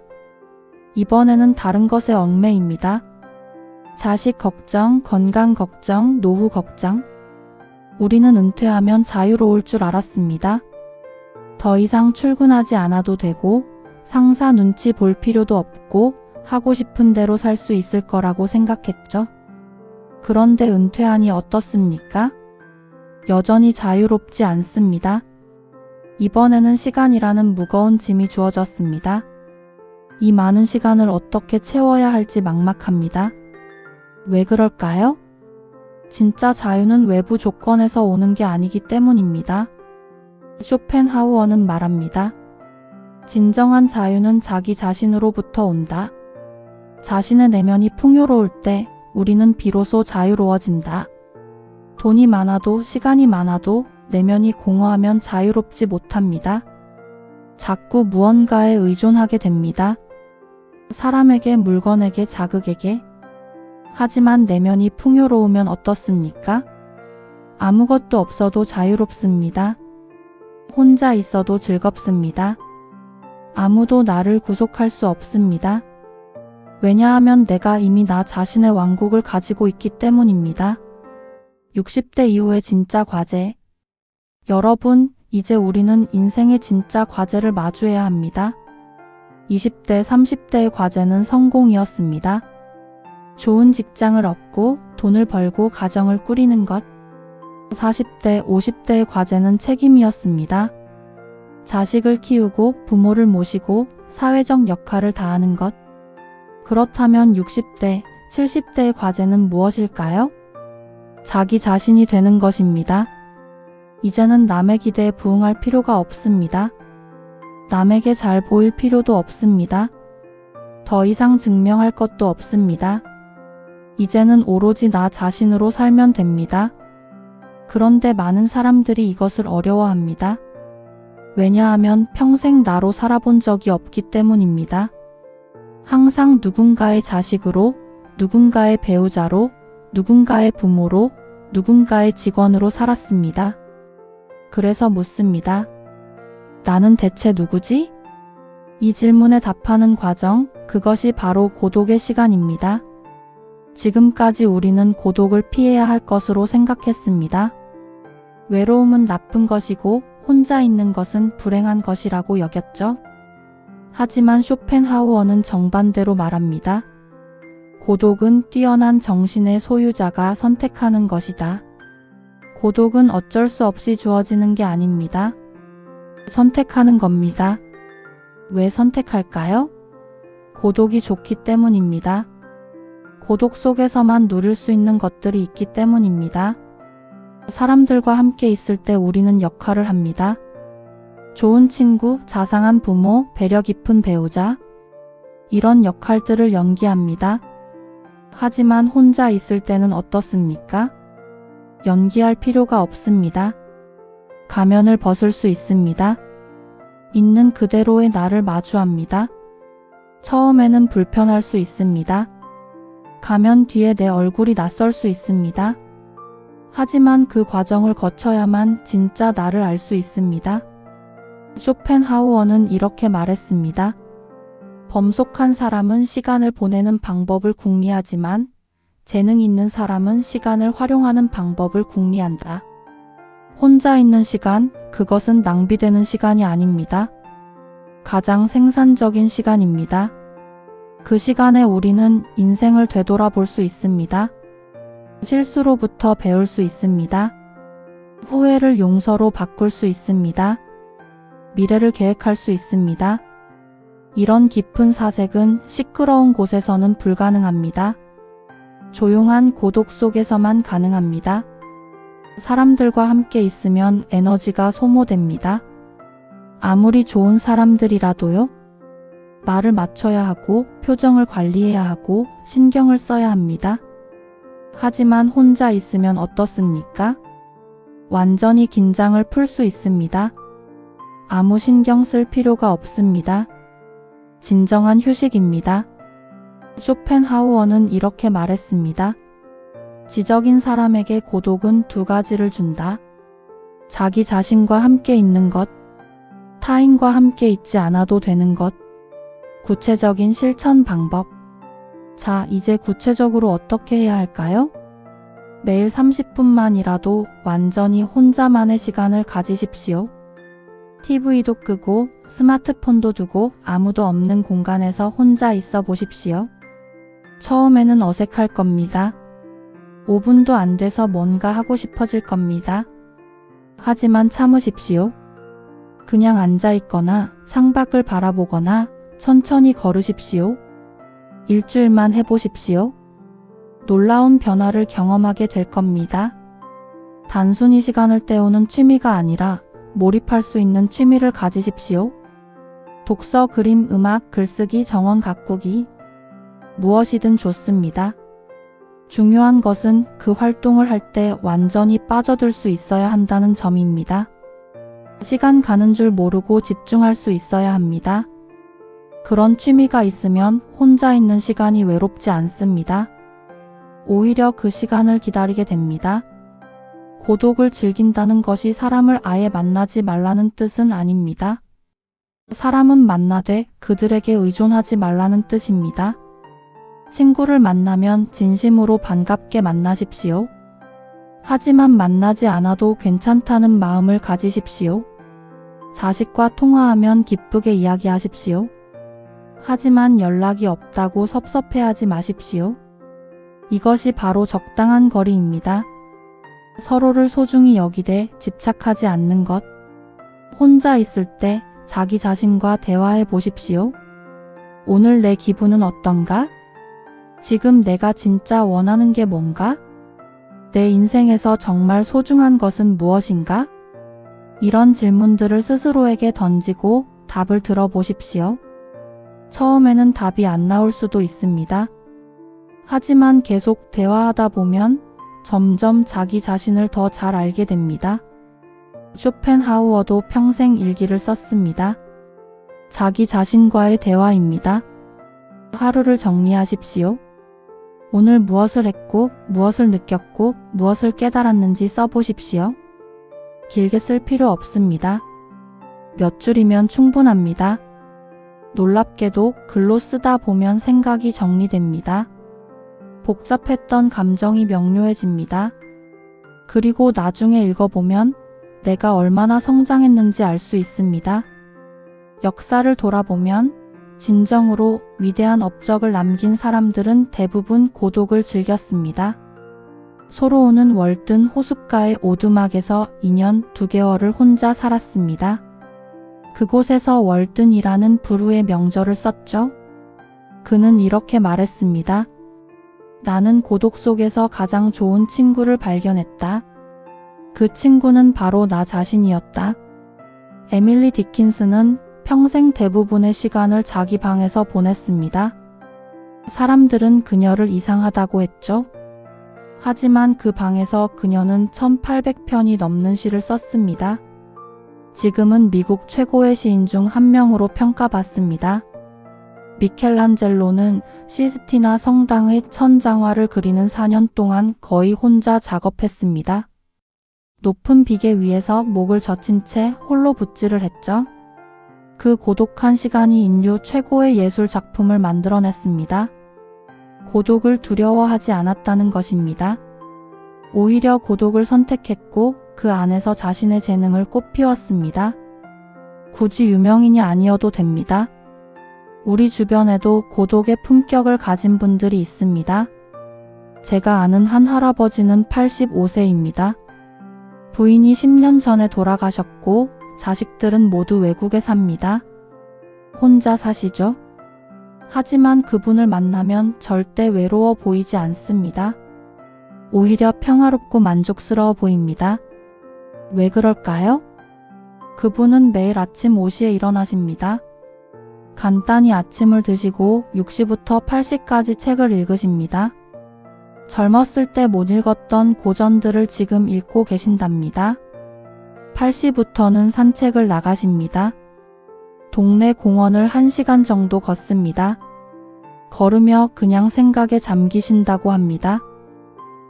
이번에는 다른 것에 얽매입니다. 자식 걱정, 건강 걱정, 노후 걱정. 우리는 은퇴하면 자유로울 줄 알았습니다. 더 이상 출근하지 않아도 되고 상사 눈치 볼 필요도 없고 하고 싶은 대로 살 수 있을 거라고 생각했죠. 그런데 은퇴하니 어떻습니까? 여전히 자유롭지 않습니다. 이번에는 시간이라는 무거운 짐이 주어졌습니다. 이 많은 시간을 어떻게 채워야 할지 막막합니다. 왜 그럴까요? 진짜 자유는 외부 조건에서 오는 게 아니기 때문입니다. 쇼펜하우어는 말합니다. 진정한 자유는 자기 자신으로부터 온다. 자신의 내면이 풍요로울 때 우리는 비로소 자유로워진다. 돈이 많아도 시간이 많아도 내면이 공허하면 자유롭지 못합니다. 자꾸 무언가에 의존하게 됩니다. 사람에게, 물건에게, 자극에게. 하지만 내면이 풍요로우면 어떻습니까? 아무것도 없어도 자유롭습니다. 혼자 있어도 즐겁습니다. 아무도 나를 구속할 수 없습니다. 왜냐하면 내가 이미 나 자신의 왕국을 가지고 있기 때문입니다. 60대 이후의 진짜 과제. 여러분, 이제 우리는 인생의 진짜 과제를 마주해야 합니다. 20대, 30대의 과제는 성공이었습니다. 좋은 직장을 얻고 돈을 벌고 가정을 꾸리는 것. 40대, 50대의 과제는 책임이었습니다. 자식을 키우고 부모를 모시고 사회적 역할을 다하는 것. 그렇다면 60대, 70대의 과제는 무엇일까요? 자기 자신이 되는 것입니다. 이제는 남의 기대에 부응할 필요가 없습니다. 남에게 잘 보일 필요도 없습니다. 더 이상 증명할 것도 없습니다. 이제는 오로지 나 자신으로 살면 됩니다. 그런데 많은 사람들이 이것을 어려워합니다. 왜냐하면 평생 나로 살아본 적이 없기 때문입니다. 항상 누군가의 자식으로, 누군가의 배우자로, 누군가의 부모로, 누군가의 직원으로 살았습니다. 그래서 묻습니다. 나는 대체 누구지? 이 질문에 답하는 과정, 그것이 바로 고독의 시간입니다. 지금까지 우리는 고독을 피해야 할 것으로 생각했습니다. 외로움은 나쁜 것이고 혼자 있는 것은 불행한 것이라고 여겼죠. 하지만 쇼펜하우어는 정반대로 말합니다. 고독은 뛰어난 정신의 소유자가 선택하는 것이다. 고독은 어쩔 수 없이 주어지는 게 아닙니다. 선택하는 겁니다. 왜 선택할까요? 고독이 좋기 때문입니다. 고독 속에서만 누릴 수 있는 것들이 있기 때문입니다. 사람들과 함께 있을 때 우리는 역할을 합니다. 좋은 친구, 자상한 부모, 배려 깊은 배우자. 이런 역할들을 연기합니다. 하지만 혼자 있을 때는 어떻습니까? 연기할 필요가 없습니다. 가면을 벗을 수 있습니다. 있는 그대로의 나를 마주합니다. 처음에는 불편할 수 있습니다. 가면 뒤에 내 얼굴이 낯설 수 있습니다. 하지만 그 과정을 거쳐야만 진짜 나를 알 수 있습니다. 쇼펜하우어는 이렇게 말했습니다. 범속한 사람은 시간을 보내는 방법을 궁리하지만 재능 있는 사람은 시간을 활용하는 방법을 궁리한다. 혼자 있는 시간, 그것은 낭비되는 시간이 아닙니다. 가장 생산적인 시간입니다. 그 시간에 우리는 인생을 되돌아볼 수 있습니다. 실수로부터 배울 수 있습니다. 후회를 용서로 바꿀 수 있습니다. 미래를 계획할 수 있습니다. 이런 깊은 사색은 시끄러운 곳에서는 불가능합니다. 조용한 고독 속에서만 가능합니다. 사람들과 함께 있으면 에너지가 소모됩니다. 아무리 좋은 사람들이라도요. 말을 맞춰야 하고 표정을 관리해야 하고 신경을 써야 합니다. 하지만 혼자 있으면 어떻습니까? 완전히 긴장을 풀 수 있습니다. 아무 신경 쓸 필요가 없습니다. 진정한 휴식입니다. 쇼펜하우어는 이렇게 말했습니다. 지적인 사람에게 고독은 두 가지를 준다. 자기 자신과 함께 있는 것, 타인과 함께 있지 않아도 되는 것. 구체적인 실천 방법. 자, 이제 구체적으로 어떻게 해야 할까요? 매일 30분만이라도 완전히 혼자만의 시간을 가지십시오. TV도 끄고 스마트폰도 두고 아무도 없는 공간에서 혼자 있어 보십시오. 처음에는 어색할 겁니다. 5분도 안 돼서 뭔가 하고 싶어질 겁니다. 하지만 참으십시오. 그냥 앉아 있거나 창밖을 바라보거나 천천히 걸으십시오. 일주일만 해보십시오. 놀라운 변화를 경험하게 될 겁니다. 단순히 시간을 때우는 취미가 아니라 몰입할 수 있는 취미를 가지십시오. 독서, 그림, 음악, 글쓰기, 정원 가꾸기. 무엇이든 좋습니다. 중요한 것은 그 활동을 할 때 완전히 빠져들 수 있어야 한다는 점입니다. 시간 가는 줄 모르고 집중할 수 있어야 합니다. 그런 취미가 있으면 혼자 있는 시간이 외롭지 않습니다. 오히려 그 시간을 기다리게 됩니다. 고독을 즐긴다는 것이 사람을 아예 만나지 말라는 뜻은 아닙니다. 사람은 만나되 그들에게 의존하지 말라는 뜻입니다. 친구를 만나면 진심으로 반갑게 만나십시오. 하지만 만나지 않아도 괜찮다는 마음을 가지십시오. 자식과 통화하면 기쁘게 이야기하십시오. 하지만 연락이 없다고 섭섭해하지 마십시오. 이것이 바로 적당한 거리입니다. 서로를 소중히 여기되 집착하지 않는 것. 혼자 있을 때 자기 자신과 대화해 보십시오. 오늘 내 기분은 어떤가? 지금 내가 진짜 원하는 게 뭔가? 내 인생에서 정말 소중한 것은 무엇인가? 이런 질문들을 스스로에게 던지고 답을 들어보십시오. 처음에는 답이 안 나올 수도 있습니다. 하지만 계속 대화하다 보면 점점 자기 자신을 더 잘 알게 됩니다. 쇼펜하우어도 평생 일기를 썼습니다. 자기 자신과의 대화입니다. 하루를 정리하십시오. 오늘 무엇을 했고, 무엇을 느꼈고, 무엇을 깨달았는지 써보십시오. 길게 쓸 필요 없습니다. 몇 줄이면 충분합니다. 놀랍게도 글로 쓰다 보면 생각이 정리됩니다. 복잡했던 감정이 명료해집니다. 그리고 나중에 읽어보면 내가 얼마나 성장했는지 알 수 있습니다. 역사를 돌아보면 진정으로 위대한 업적을 남긴 사람들은 대부분 고독을 즐겼습니다. 소로우는 월든 호숫가의 오두막에서 2년 2개월을 혼자 살았습니다. 그곳에서 월든이라는 부르의 명절을 썼죠. 그는 이렇게 말했습니다. 나는 고독 속에서 가장 좋은 친구를 발견했다. 그 친구는 바로 나 자신이었다. 에밀리 디킨슨은 평생 대부분의 시간을 자기 방에서 보냈습니다. 사람들은 그녀를 이상하다고 했죠. 하지만 그 방에서 그녀는 1800편이 넘는 시를 썼습니다. 지금은 미국 최고의 시인 중 한 명으로 평가받습니다. 미켈란젤로는 시스티나 성당의 천장화를 그리는 4년 동안 거의 혼자 작업했습니다. 높은 비계 위에서 목을 젖힌 채 홀로 붓질을 했죠. 그 고독한 시간이 인류 최고의 예술 작품을 만들어냈습니다. 고독을 두려워하지 않았다는 것입니다. 오히려 고독을 선택했고 그 안에서 자신의 재능을 꽃피웠습니다. 굳이 유명인이 아니어도 됩니다. 우리 주변에도 고독의 품격을 가진 분들이 있습니다. 제가 아는 한 할아버지는 85세입니다. 부인이 10년 전에 돌아가셨고 자식들은 모두 외국에 삽니다. 혼자 사시죠? 하지만 그분을 만나면 절대 외로워 보이지 않습니다. 오히려 평화롭고 만족스러워 보입니다. 왜 그럴까요? 그분은 매일 아침 5시에 일어나십니다. 간단히 아침을 드시고 6시부터 8시까지 책을 읽으십니다. 젊었을 때 못 읽었던 고전들을 지금 읽고 계신답니다. 8시부터는 산책을 나가십니다. 동네 공원을 1시간 정도 걷습니다. 걸으며 그냥 생각에 잠기신다고 합니다.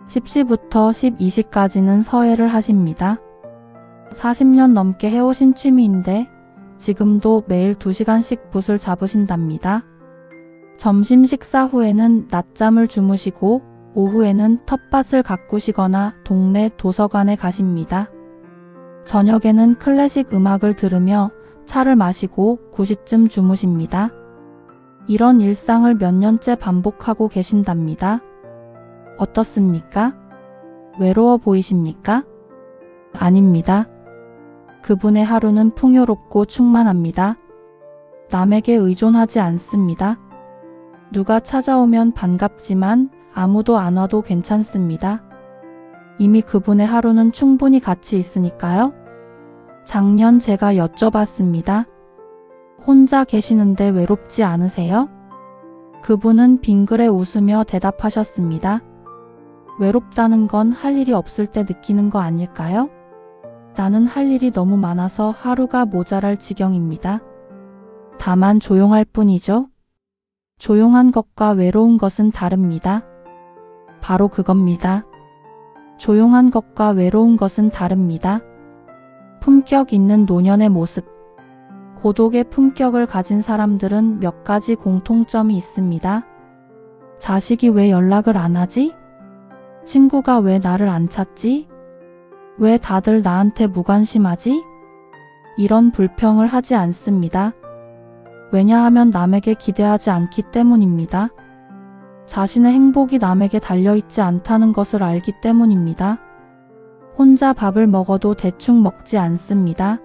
10시부터 12시까지는 서예를 하십니다. 40년 넘게 해오신 취미인데 지금도 매일 2시간씩 붓을 잡으신답니다. 점심 식사 후에는 낮잠을 주무시고 오후에는 텃밭을 가꾸시거나 동네 도서관에 가십니다. 저녁에는 클래식 음악을 들으며 차를 마시고 9시쯤 주무십니다. 이런 일상을 몇 년째 반복하고 계신답니다. 어떻습니까? 외로워 보이십니까? 아닙니다. 그분의 하루는 풍요롭고 충만합니다. 남에게 의존하지 않습니다. 누가 찾아오면 반갑지만 아무도 안 와도 괜찮습니다. 이미 그분의 하루는 충분히 가치 있으니까요. 작년 제가 여쭤봤습니다. 혼자 계시는데 외롭지 않으세요? 그분은 빙그레 웃으며 대답하셨습니다. 외롭다는 건 할 일이 없을 때 느끼는 거 아닐까요? 나는 할 일이 너무 많아서 하루가 모자랄 지경입니다. 다만 조용할 뿐이죠. 조용한 것과 외로운 것은 다릅니다. 바로 그겁니다. 조용한 것과 외로운 것은 다릅니다. 품격 있는 노년의 모습. 고독의 품격을 가진 사람들은 몇 가지 공통점이 있습니다. 자식이 왜 연락을 안 하지? 친구가 왜 나를 안 찾지? 왜 다들 나한테 무관심하지? 이런 불평을 하지 않습니다. 왜냐하면 남에게 기대하지 않기 때문입니다. 자신의 행복이 남에게 달려있지 않다는 것을 알기 때문입니다. 혼자 밥을 먹어도 대충 먹지 않습니다.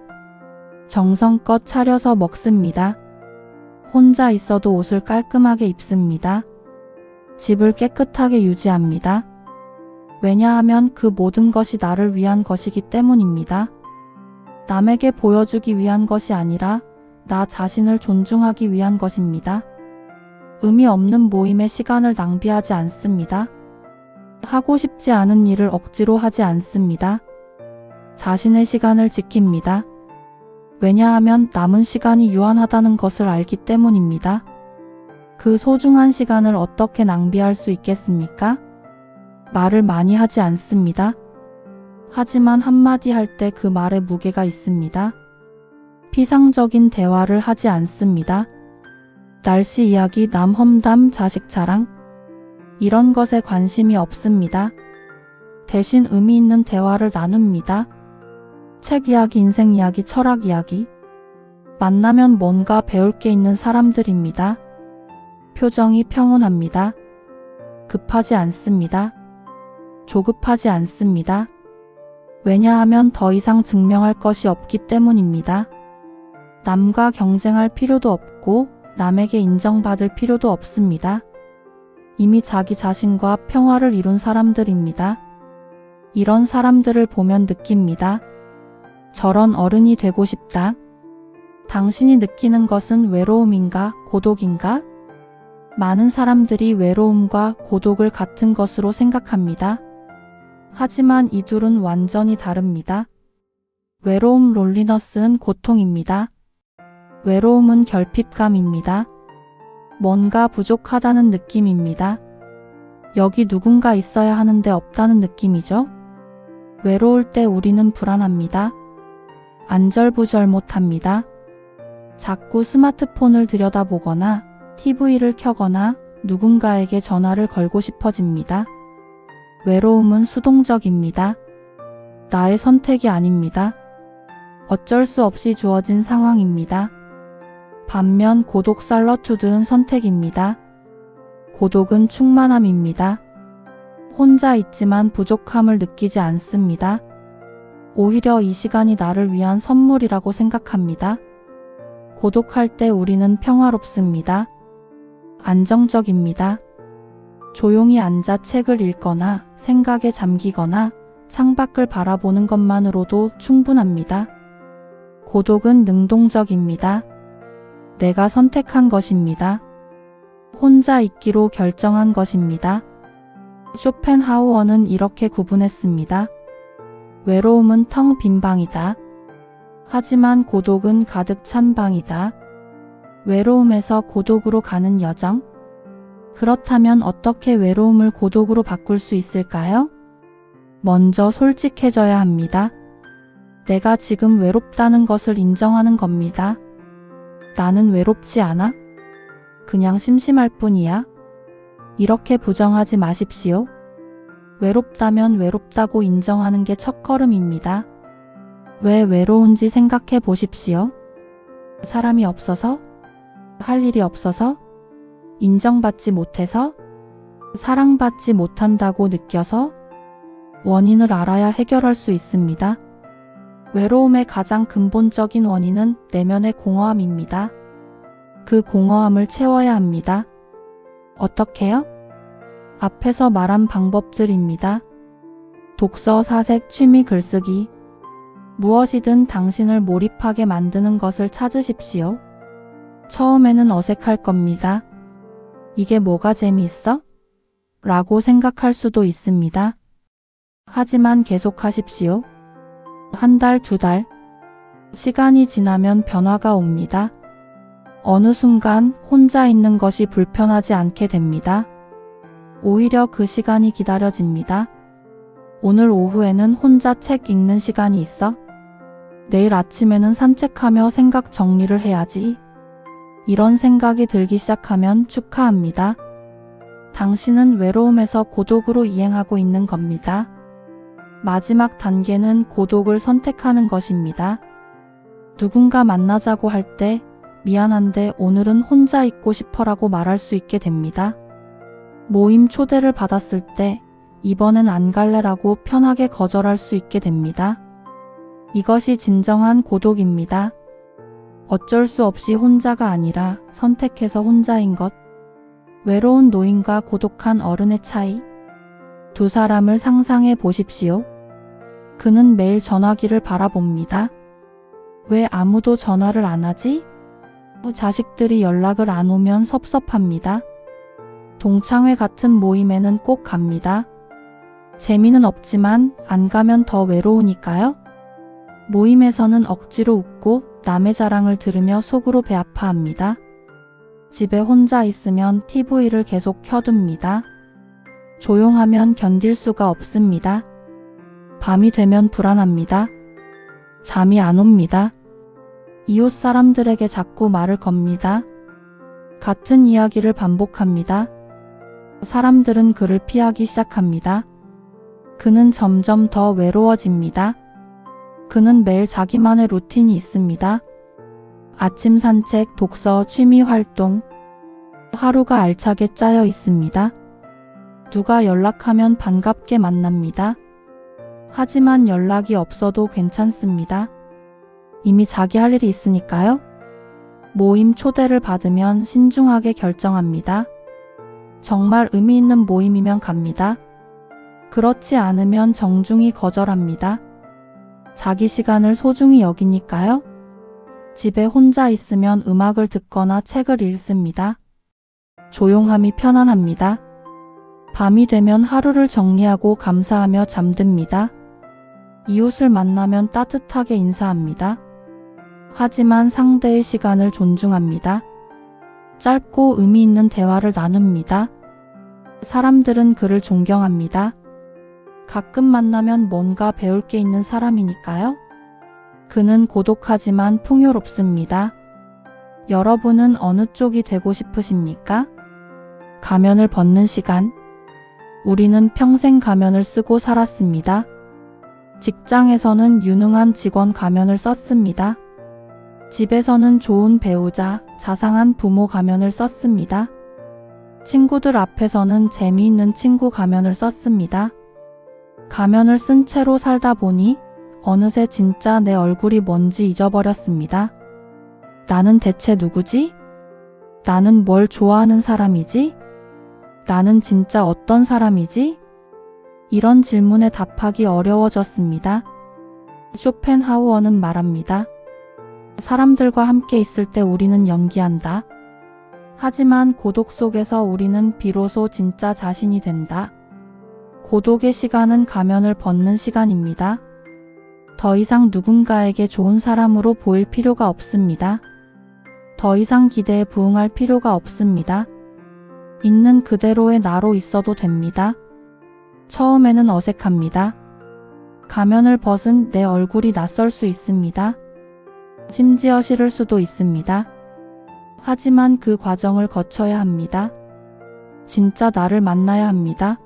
정성껏 차려서 먹습니다. 혼자 있어도 옷을 깔끔하게 입습니다. 집을 깨끗하게 유지합니다. 왜냐하면 그 모든 것이 나를 위한 것이기 때문입니다. 남에게 보여주기 위한 것이 아니라 나 자신을 존중하기 위한 것입니다. 의미 없는 모임에 시간을 낭비하지 않습니다. 하고 싶지 않은 일을 억지로 하지 않습니다. 자신의 시간을 지킵니다. 왜냐하면 남은 시간이 유한하다는 것을 알기 때문입니다. 그 소중한 시간을 어떻게 낭비할 수 있겠습니까? 말을 많이 하지 않습니다. 하지만 한마디 할 때 그 말에 무게가 있습니다. 피상적인 대화를 하지 않습니다. 날씨 이야기, 남 험담, 자식 자랑 이런 것에 관심이 없습니다. 대신 의미 있는 대화를 나눕니다. 책 이야기, 인생 이야기, 철학 이야기. 만나면 뭔가 배울 게 있는 사람들입니다. 표정이 평온합니다. 급하지 않습니다. 조급하지 않습니다. 왜냐하면 더 이상 증명할 것이 없기 때문입니다. 남과 경쟁할 필요도 없고 남에게 인정받을 필요도 없습니다. 이미 자기 자신과 평화를 이룬 사람들입니다. 이런 사람들을 보면 느낍니다. 저런 어른이 되고 싶다. 당신이 느끼는 것은 외로움인가, 고독인가? 많은 사람들이 외로움과 고독을 같은 것으로 생각합니다. 하지만 이 둘은 완전히 다릅니다. 외로움, 롤리너스는 고통입니다. 외로움은 결핍감입니다. 뭔가 부족하다는 느낌입니다. 여기 누군가 있어야 하는데 없다는 느낌이죠. 외로울 때 우리는 불안합니다. 안절부절 못합니다. 자꾸 스마트폰을 들여다보거나 TV를 켜거나 누군가에게 전화를 걸고 싶어집니다. 외로움은 수동적입니다. 나의 선택이 아닙니다. 어쩔 수 없이 주어진 상황입니다. 반면 고독, 살러투드는 선택입니다. 고독은 충만함입니다. 혼자 있지만 부족함을 느끼지 않습니다. 오히려 이 시간이 나를 위한 선물이라고 생각합니다. 고독할 때 우리는 평화롭습니다. 안정적입니다. 조용히 앉아 책을 읽거나 생각에 잠기거나 창밖을 바라보는 것만으로도 충분합니다. 고독은 능동적입니다. 내가 선택한 것입니다. 혼자 있기로 결정한 것입니다. 쇼펜하우어는 이렇게 구분했습니다. 외로움은 텅 빈 방이다. 하지만 고독은 가득 찬 방이다. 외로움에서 고독으로 가는 여정? 그렇다면 어떻게 외로움을 고독으로 바꿀 수 있을까요? 먼저 솔직해져야 합니다. 내가 지금 외롭다는 것을 인정하는 겁니다. 나는 외롭지 않아? 그냥 심심할 뿐이야. 이렇게 부정하지 마십시오. 외롭다면 외롭다고 인정하는 게 첫걸음입니다. 왜 외로운지 생각해 보십시오. 사람이 없어서? 할 일이 없어서? 인정받지 못해서? 사랑받지 못한다고 느껴서? 원인을 알아야 해결할 수 있습니다. 외로움의 가장 근본적인 원인은 내면의 공허함입니다. 그 공허함을 채워야 합니다. 어떻게요? 앞에서 말한 방법들입니다. 독서, 사색, 취미, 글쓰기. 무엇이든 당신을 몰입하게 만드는 것을 찾으십시오. 처음에는 어색할 겁니다. 이게 뭐가 재미있어? 라고 생각할 수도 있습니다. 하지만 계속하십시오. 한 달, 두 달. 시간이 지나면 변화가 옵니다. 어느 순간 혼자 있는 것이 불편하지 않게 됩니다. 오히려 그 시간이 기다려집니다. 오늘 오후에는 혼자 책 읽는 시간이 있어? 내일 아침에는 산책하며 생각 정리를 해야지. 이런 생각이 들기 시작하면 축하합니다. 당신은 외로움에서 고독으로 이행하고 있는 겁니다. 마지막 단계는 고독을 선택하는 것입니다. 누군가 만나자고 할 때 미안한데 오늘은 혼자 있고 싶어라고 말할 수 있게 됩니다. 모임 초대를 받았을 때 이번엔 안 갈래라고 편하게 거절할 수 있게 됩니다. 이것이 진정한 고독입니다. 어쩔 수 없이 혼자가 아니라 선택해서 혼자인 것. 외로운 노인과 고독한 어른의 차이. 두 사람을 상상해 보십시오. 그는 매일 전화기를 바라봅니다. 왜 아무도 전화를 안 하지? 자식들이 연락을 안 오면 섭섭합니다. 동창회 같은 모임에는 꼭 갑니다. 재미는 없지만 안 가면 더 외로우니까요. 모임에서는 억지로 웃고 남의 자랑을 들으며 속으로 배 아파합니다. 집에 혼자 있으면 TV를 계속 켜둡니다. 조용하면 견딜 수가 없습니다. 밤이 되면 불안합니다. 잠이 안 옵니다. 이웃 사람들에게 자꾸 말을 겁니다. 같은 이야기를 반복합니다. 사람들은 그를 피하기 시작합니다. 그는 점점 더 외로워집니다. 그는 매일 자기만의 루틴이 있습니다. 아침 산책, 독서, 취미 활동. 하루가 알차게 짜여 있습니다. 누가 연락하면 반갑게 만납니다. 하지만 연락이 없어도 괜찮습니다. 이미 자기 할 일이 있으니까요. 모임 초대를 받으면 신중하게 결정합니다. 정말 의미 있는 모임이면 갑니다. 그렇지 않으면 정중히 거절합니다. 자기 시간을 소중히 여기니까요. 집에 혼자 있으면 음악을 듣거나 책을 읽습니다. 조용함이 편안합니다. 밤이 되면 하루를 정리하고 감사하며 잠듭니다. 이웃을 만나면 따뜻하게 인사합니다. 하지만 상대의 시간을 존중합니다. 짧고 의미 있는 대화를 나눕니다. 사람들은 그를 존경합니다. 가끔 만나면 뭔가 배울 게 있는 사람이니까요. 그는 고독하지만 풍요롭습니다. 여러분은 어느 쪽이 되고 싶으십니까? 가면을 벗는 시간. 우리는 평생 가면을 쓰고 살았습니다. 직장에서는 유능한 직원 가면을 썼습니다. 집에서는 좋은 배우자, 자상한 부모 가면을 썼습니다. 친구들 앞에서는 재미있는 친구 가면을 썼습니다. 가면을 쓴 채로 살다 보니 어느새 진짜 내 얼굴이 뭔지 잊어버렸습니다. 나는 대체 누구지? 나는 뭘 좋아하는 사람이지? 나는 진짜 어떤 사람이지? 이런 질문에 답하기 어려워졌습니다. 쇼펜하우어는 말합니다. 사람들과 함께 있을 때 우리는 연기한다. 하지만 고독 속에서 우리는 비로소 진짜 자신이 된다. 고독의 시간은 가면을 벗는 시간입니다. 더 이상 누군가에게 좋은 사람으로 보일 필요가 없습니다. 더 이상 기대에 부응할 필요가 없습니다. 있는 그대로의 나로 있어도 됩니다. 처음에는 어색합니다. 가면을 벗은 내 얼굴이 낯설 수 있습니다. 심지어 싫을 수도 있습니다. 하지만 그 과정을 거쳐야 합니다. 진짜 나를 만나야 합니다.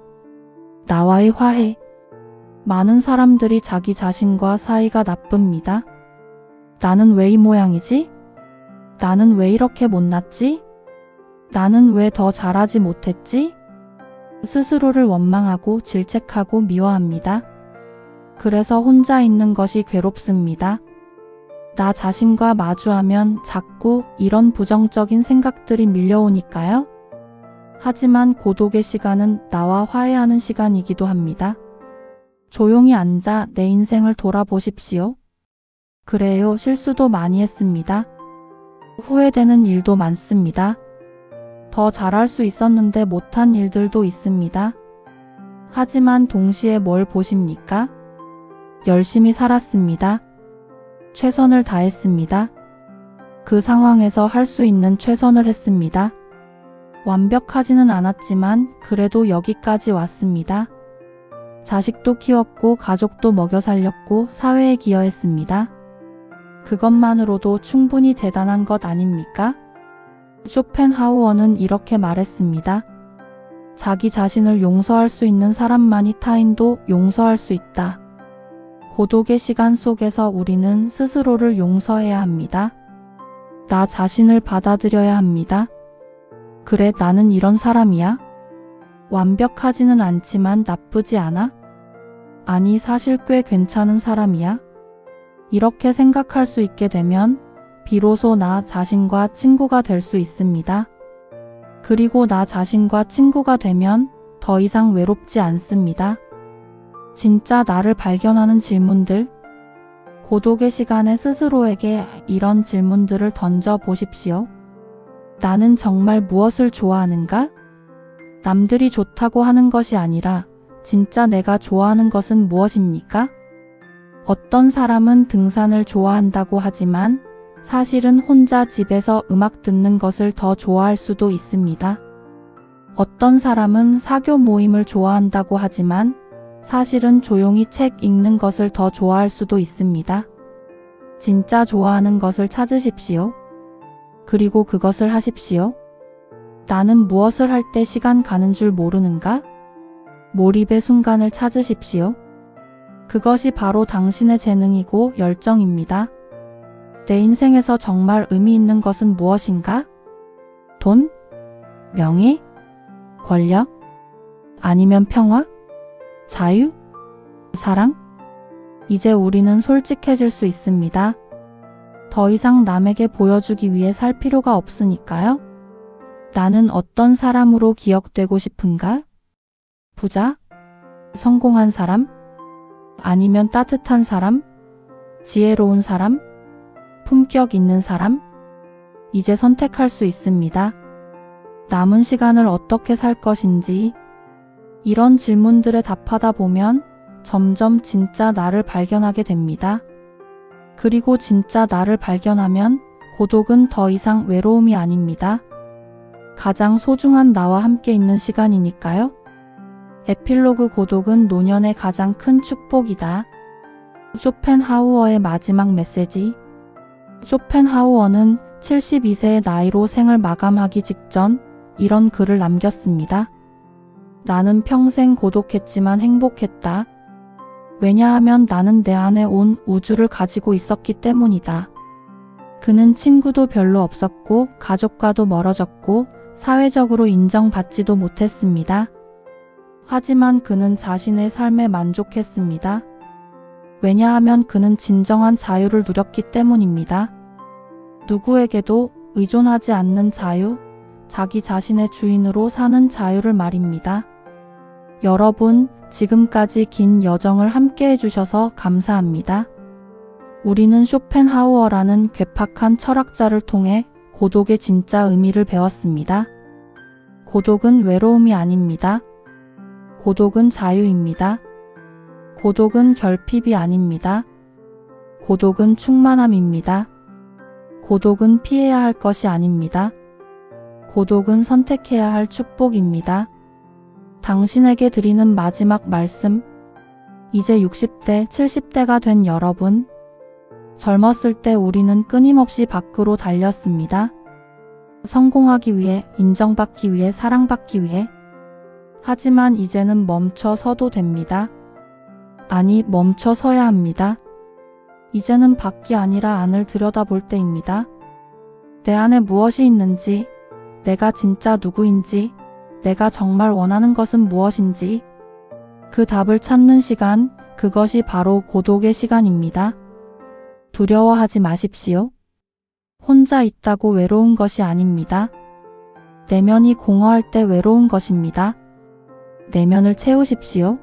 나와의 화해. 많은 사람들이 자기 자신과 사이가 나쁩니다. 나는 왜 이 모양이지? 나는 왜 이렇게 못났지? 나는 왜 더 잘하지 못했지? 스스로를 원망하고 질책하고 미워합니다. 그래서 혼자 있는 것이 괴롭습니다. 나 자신과 마주하면 자꾸 이런 부정적인 생각들이 밀려오니까요. 하지만 고독의 시간은 나와 화해하는 시간이기도 합니다. 조용히 앉아 내 인생을 돌아보십시오. 그래요, 실수도 많이 했습니다. 후회되는 일도 많습니다. 더 잘할 수 있었는데 못한 일들도 있습니다. 하지만 동시에 뭘 보십니까? 열심히 살았습니다. 최선을 다했습니다. 그 상황에서 할 수 있는 최선을 했습니다. 완벽하지는 않았지만 그래도 여기까지 왔습니다. 자식도 키웠고 가족도 먹여 살렸고 사회에 기여했습니다. 그것만으로도 충분히 대단한 것 아닙니까? 쇼펜하우어는 이렇게 말했습니다. 자기 자신을 용서할 수 있는 사람만이 타인도 용서할 수 있다. 고독의 시간 속에서 우리는 스스로를 용서해야 합니다. 나 자신을 받아들여야 합니다. 그래, 나는 이런 사람이야. 완벽하지는 않지만 나쁘지 않아? 아니, 사실 꽤 괜찮은 사람이야. 이렇게 생각할 수 있게 되면 비로소 나 자신과 친구가 될 수 있습니다. 그리고 나 자신과 친구가 되면 더 이상 외롭지 않습니다. 진짜 나를 발견하는 질문들. 고독의 시간에 스스로에게 이런 질문들을 던져 보십시오. 나는 정말 무엇을 좋아하는가? 남들이 좋다고 하는 것이 아니라 진짜 내가 좋아하는 것은 무엇입니까? 어떤 사람은 등산을 좋아한다고 하지만 사실은 혼자 집에서 음악 듣는 것을 더 좋아할 수도 있습니다. 어떤 사람은 사교 모임을 좋아한다고 하지만 사실은 조용히 책 읽는 것을 더 좋아할 수도 있습니다. 진짜 좋아하는 것을 찾으십시오. 그리고 그것을 하십시오. 나는 무엇을 할 때 시간 가는 줄 모르는가? 몰입의 순간을 찾으십시오. 그것이 바로 당신의 재능이고 열정입니다. 내 인생에서 정말 의미 있는 것은 무엇인가? 돈? 명예? 권력? 아니면 평화? 자유? 사랑? 이제 우리는 솔직해질 수 있습니다. 더 이상 남에게 보여주기 위해 살 필요가 없으니까요. 나는 어떤 사람으로 기억되고 싶은가? 부자? 성공한 사람? 아니면 따뜻한 사람? 지혜로운 사람? 품격 있는 사람? 이제 선택할 수 있습니다. 남은 시간을 어떻게 살 것인지. 이런 질문들에 답하다 보면 점점 진짜 나를 발견하게 됩니다. 그리고 진짜 나를 발견하면 고독은 더 이상 외로움이 아닙니다. 가장 소중한 나와 함께 있는 시간이니까요. 에필로그. 고독은 노년의 가장 큰 축복이다. 쇼펜하우어의 마지막 메시지. 쇼펜하우어는 72세의 나이로 생을 마감하기 직전 이런 글을 남겼습니다. 나는 평생 고독했지만 행복했다. 왜냐하면 나는 내 안에 온 우주를 가지고 있었기 때문이다. 그는 친구도 별로 없었고 가족과도 멀어졌고 사회적으로 인정받지도 못했습니다. 하지만 그는 자신의 삶에 만족했습니다. 왜냐하면 그는 진정한 자유를 누렸기 때문입니다. 누구에게도 의존하지 않는 자유, 자기 자신의 주인으로 사는 자유를 말입니다. 여러분, 지금까지 긴 여정을 함께 해주셔서 감사합니다. 우리는 쇼펜하우어라는 괴팍한 철학자를 통해 고독의 진짜 의미를 배웠습니다. 고독은 외로움이 아닙니다. 고독은 자유입니다. 고독은 결핍이 아닙니다. 고독은 충만함입니다. 고독은 피해야 할 것이 아닙니다. 고독은 선택해야 할 축복입니다. 당신에게 드리는 마지막 말씀. 이제 60대, 70대가 된 여러분. 젊었을 때 우리는 끊임없이 밖으로 달렸습니다. 성공하기 위해, 인정받기 위해, 사랑받기 위해. 하지만 이제는 멈춰서도 됩니다. 아니, 멈춰서야 합니다. 이제는 밖이 아니라 안을 들여다볼 때입니다. 내 안에 무엇이 있는지, 내가 진짜 누구인지, 내가 정말 원하는 것은 무엇인지, 그 답을 찾는 시간, 그것이 바로 고독의 시간입니다. 두려워하지 마십시오. 혼자 있다고 외로운 것이 아닙니다. 내면이 공허할 때 외로운 것입니다. 내면을 채우십시오.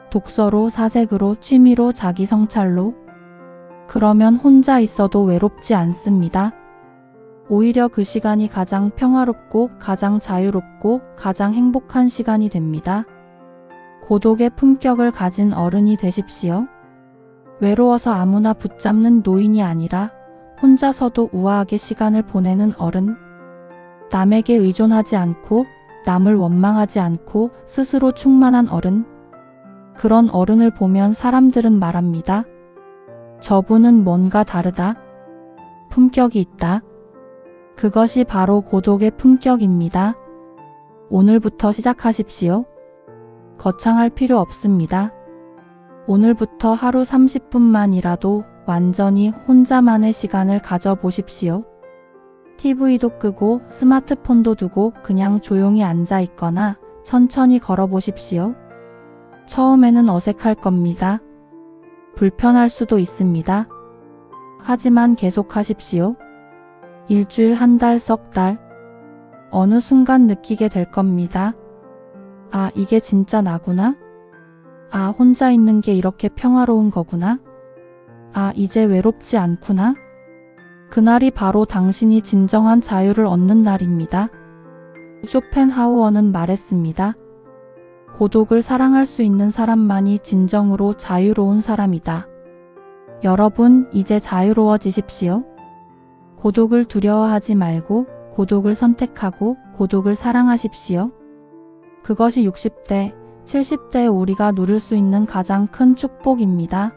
독서로, 사색으로, 취미로, 자기 성찰로. 그러면 혼자 있어도 외롭지 않습니다. 오히려 그 시간이 가장 평화롭고 가장 자유롭고 가장 행복한 시간이 됩니다. 고독의 품격을 가진 어른이 되십시오. 외로워서 아무나 붙잡는 노인이 아니라 혼자서도 우아하게 시간을 보내는 어른. 남에게 의존하지 않고 남을 원망하지 않고 스스로 충만한 어른. 그런 어른을 보면 사람들은 말합니다. 저분은 뭔가 다르다. 품격이 있다. 그것이 바로 고독의 품격입니다. 오늘부터 시작하십시오. 거창할 필요 없습니다. 오늘부터 하루 30분만이라도 완전히 혼자만의 시간을 가져보십시오. TV도 끄고 스마트폰도 두고 그냥 조용히 앉아 있거나 천천히 걸어보십시오. 처음에는 어색할 겁니다. 불편할 수도 있습니다. 하지만 계속하십시오. 일주일, 한 달, 석 달. 어느 순간 느끼게 될 겁니다. 아, 이게 진짜 나구나? 아, 혼자 있는 게 이렇게 평화로운 거구나? 아, 이제 외롭지 않구나? 그날이 바로 당신이 진정한 자유를 얻는 날입니다. 쇼펜하우어는 말했습니다. 고독을 사랑할 수 있는 사람만이 진정으로 자유로운 사람이다. 여러분, 이제 자유로워지십시오. 고독을 두려워하지 말고 고독을 선택하고 고독을 사랑하십시오. 그것이 60대, 70대에 우리가 누릴 수 있는 가장 큰 축복입니다.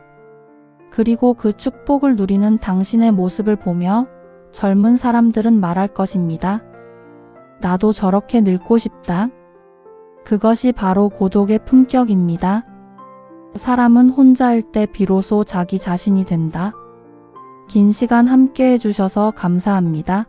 그리고 그 축복을 누리는 당신의 모습을 보며 젊은 사람들은 말할 것입니다. 나도 저렇게 늙고 싶다. 그것이 바로 고독의 품격입니다. 사람은 혼자일 때 비로소 자기 자신이 된다. 긴 시간 함께 해주셔서 감사합니다.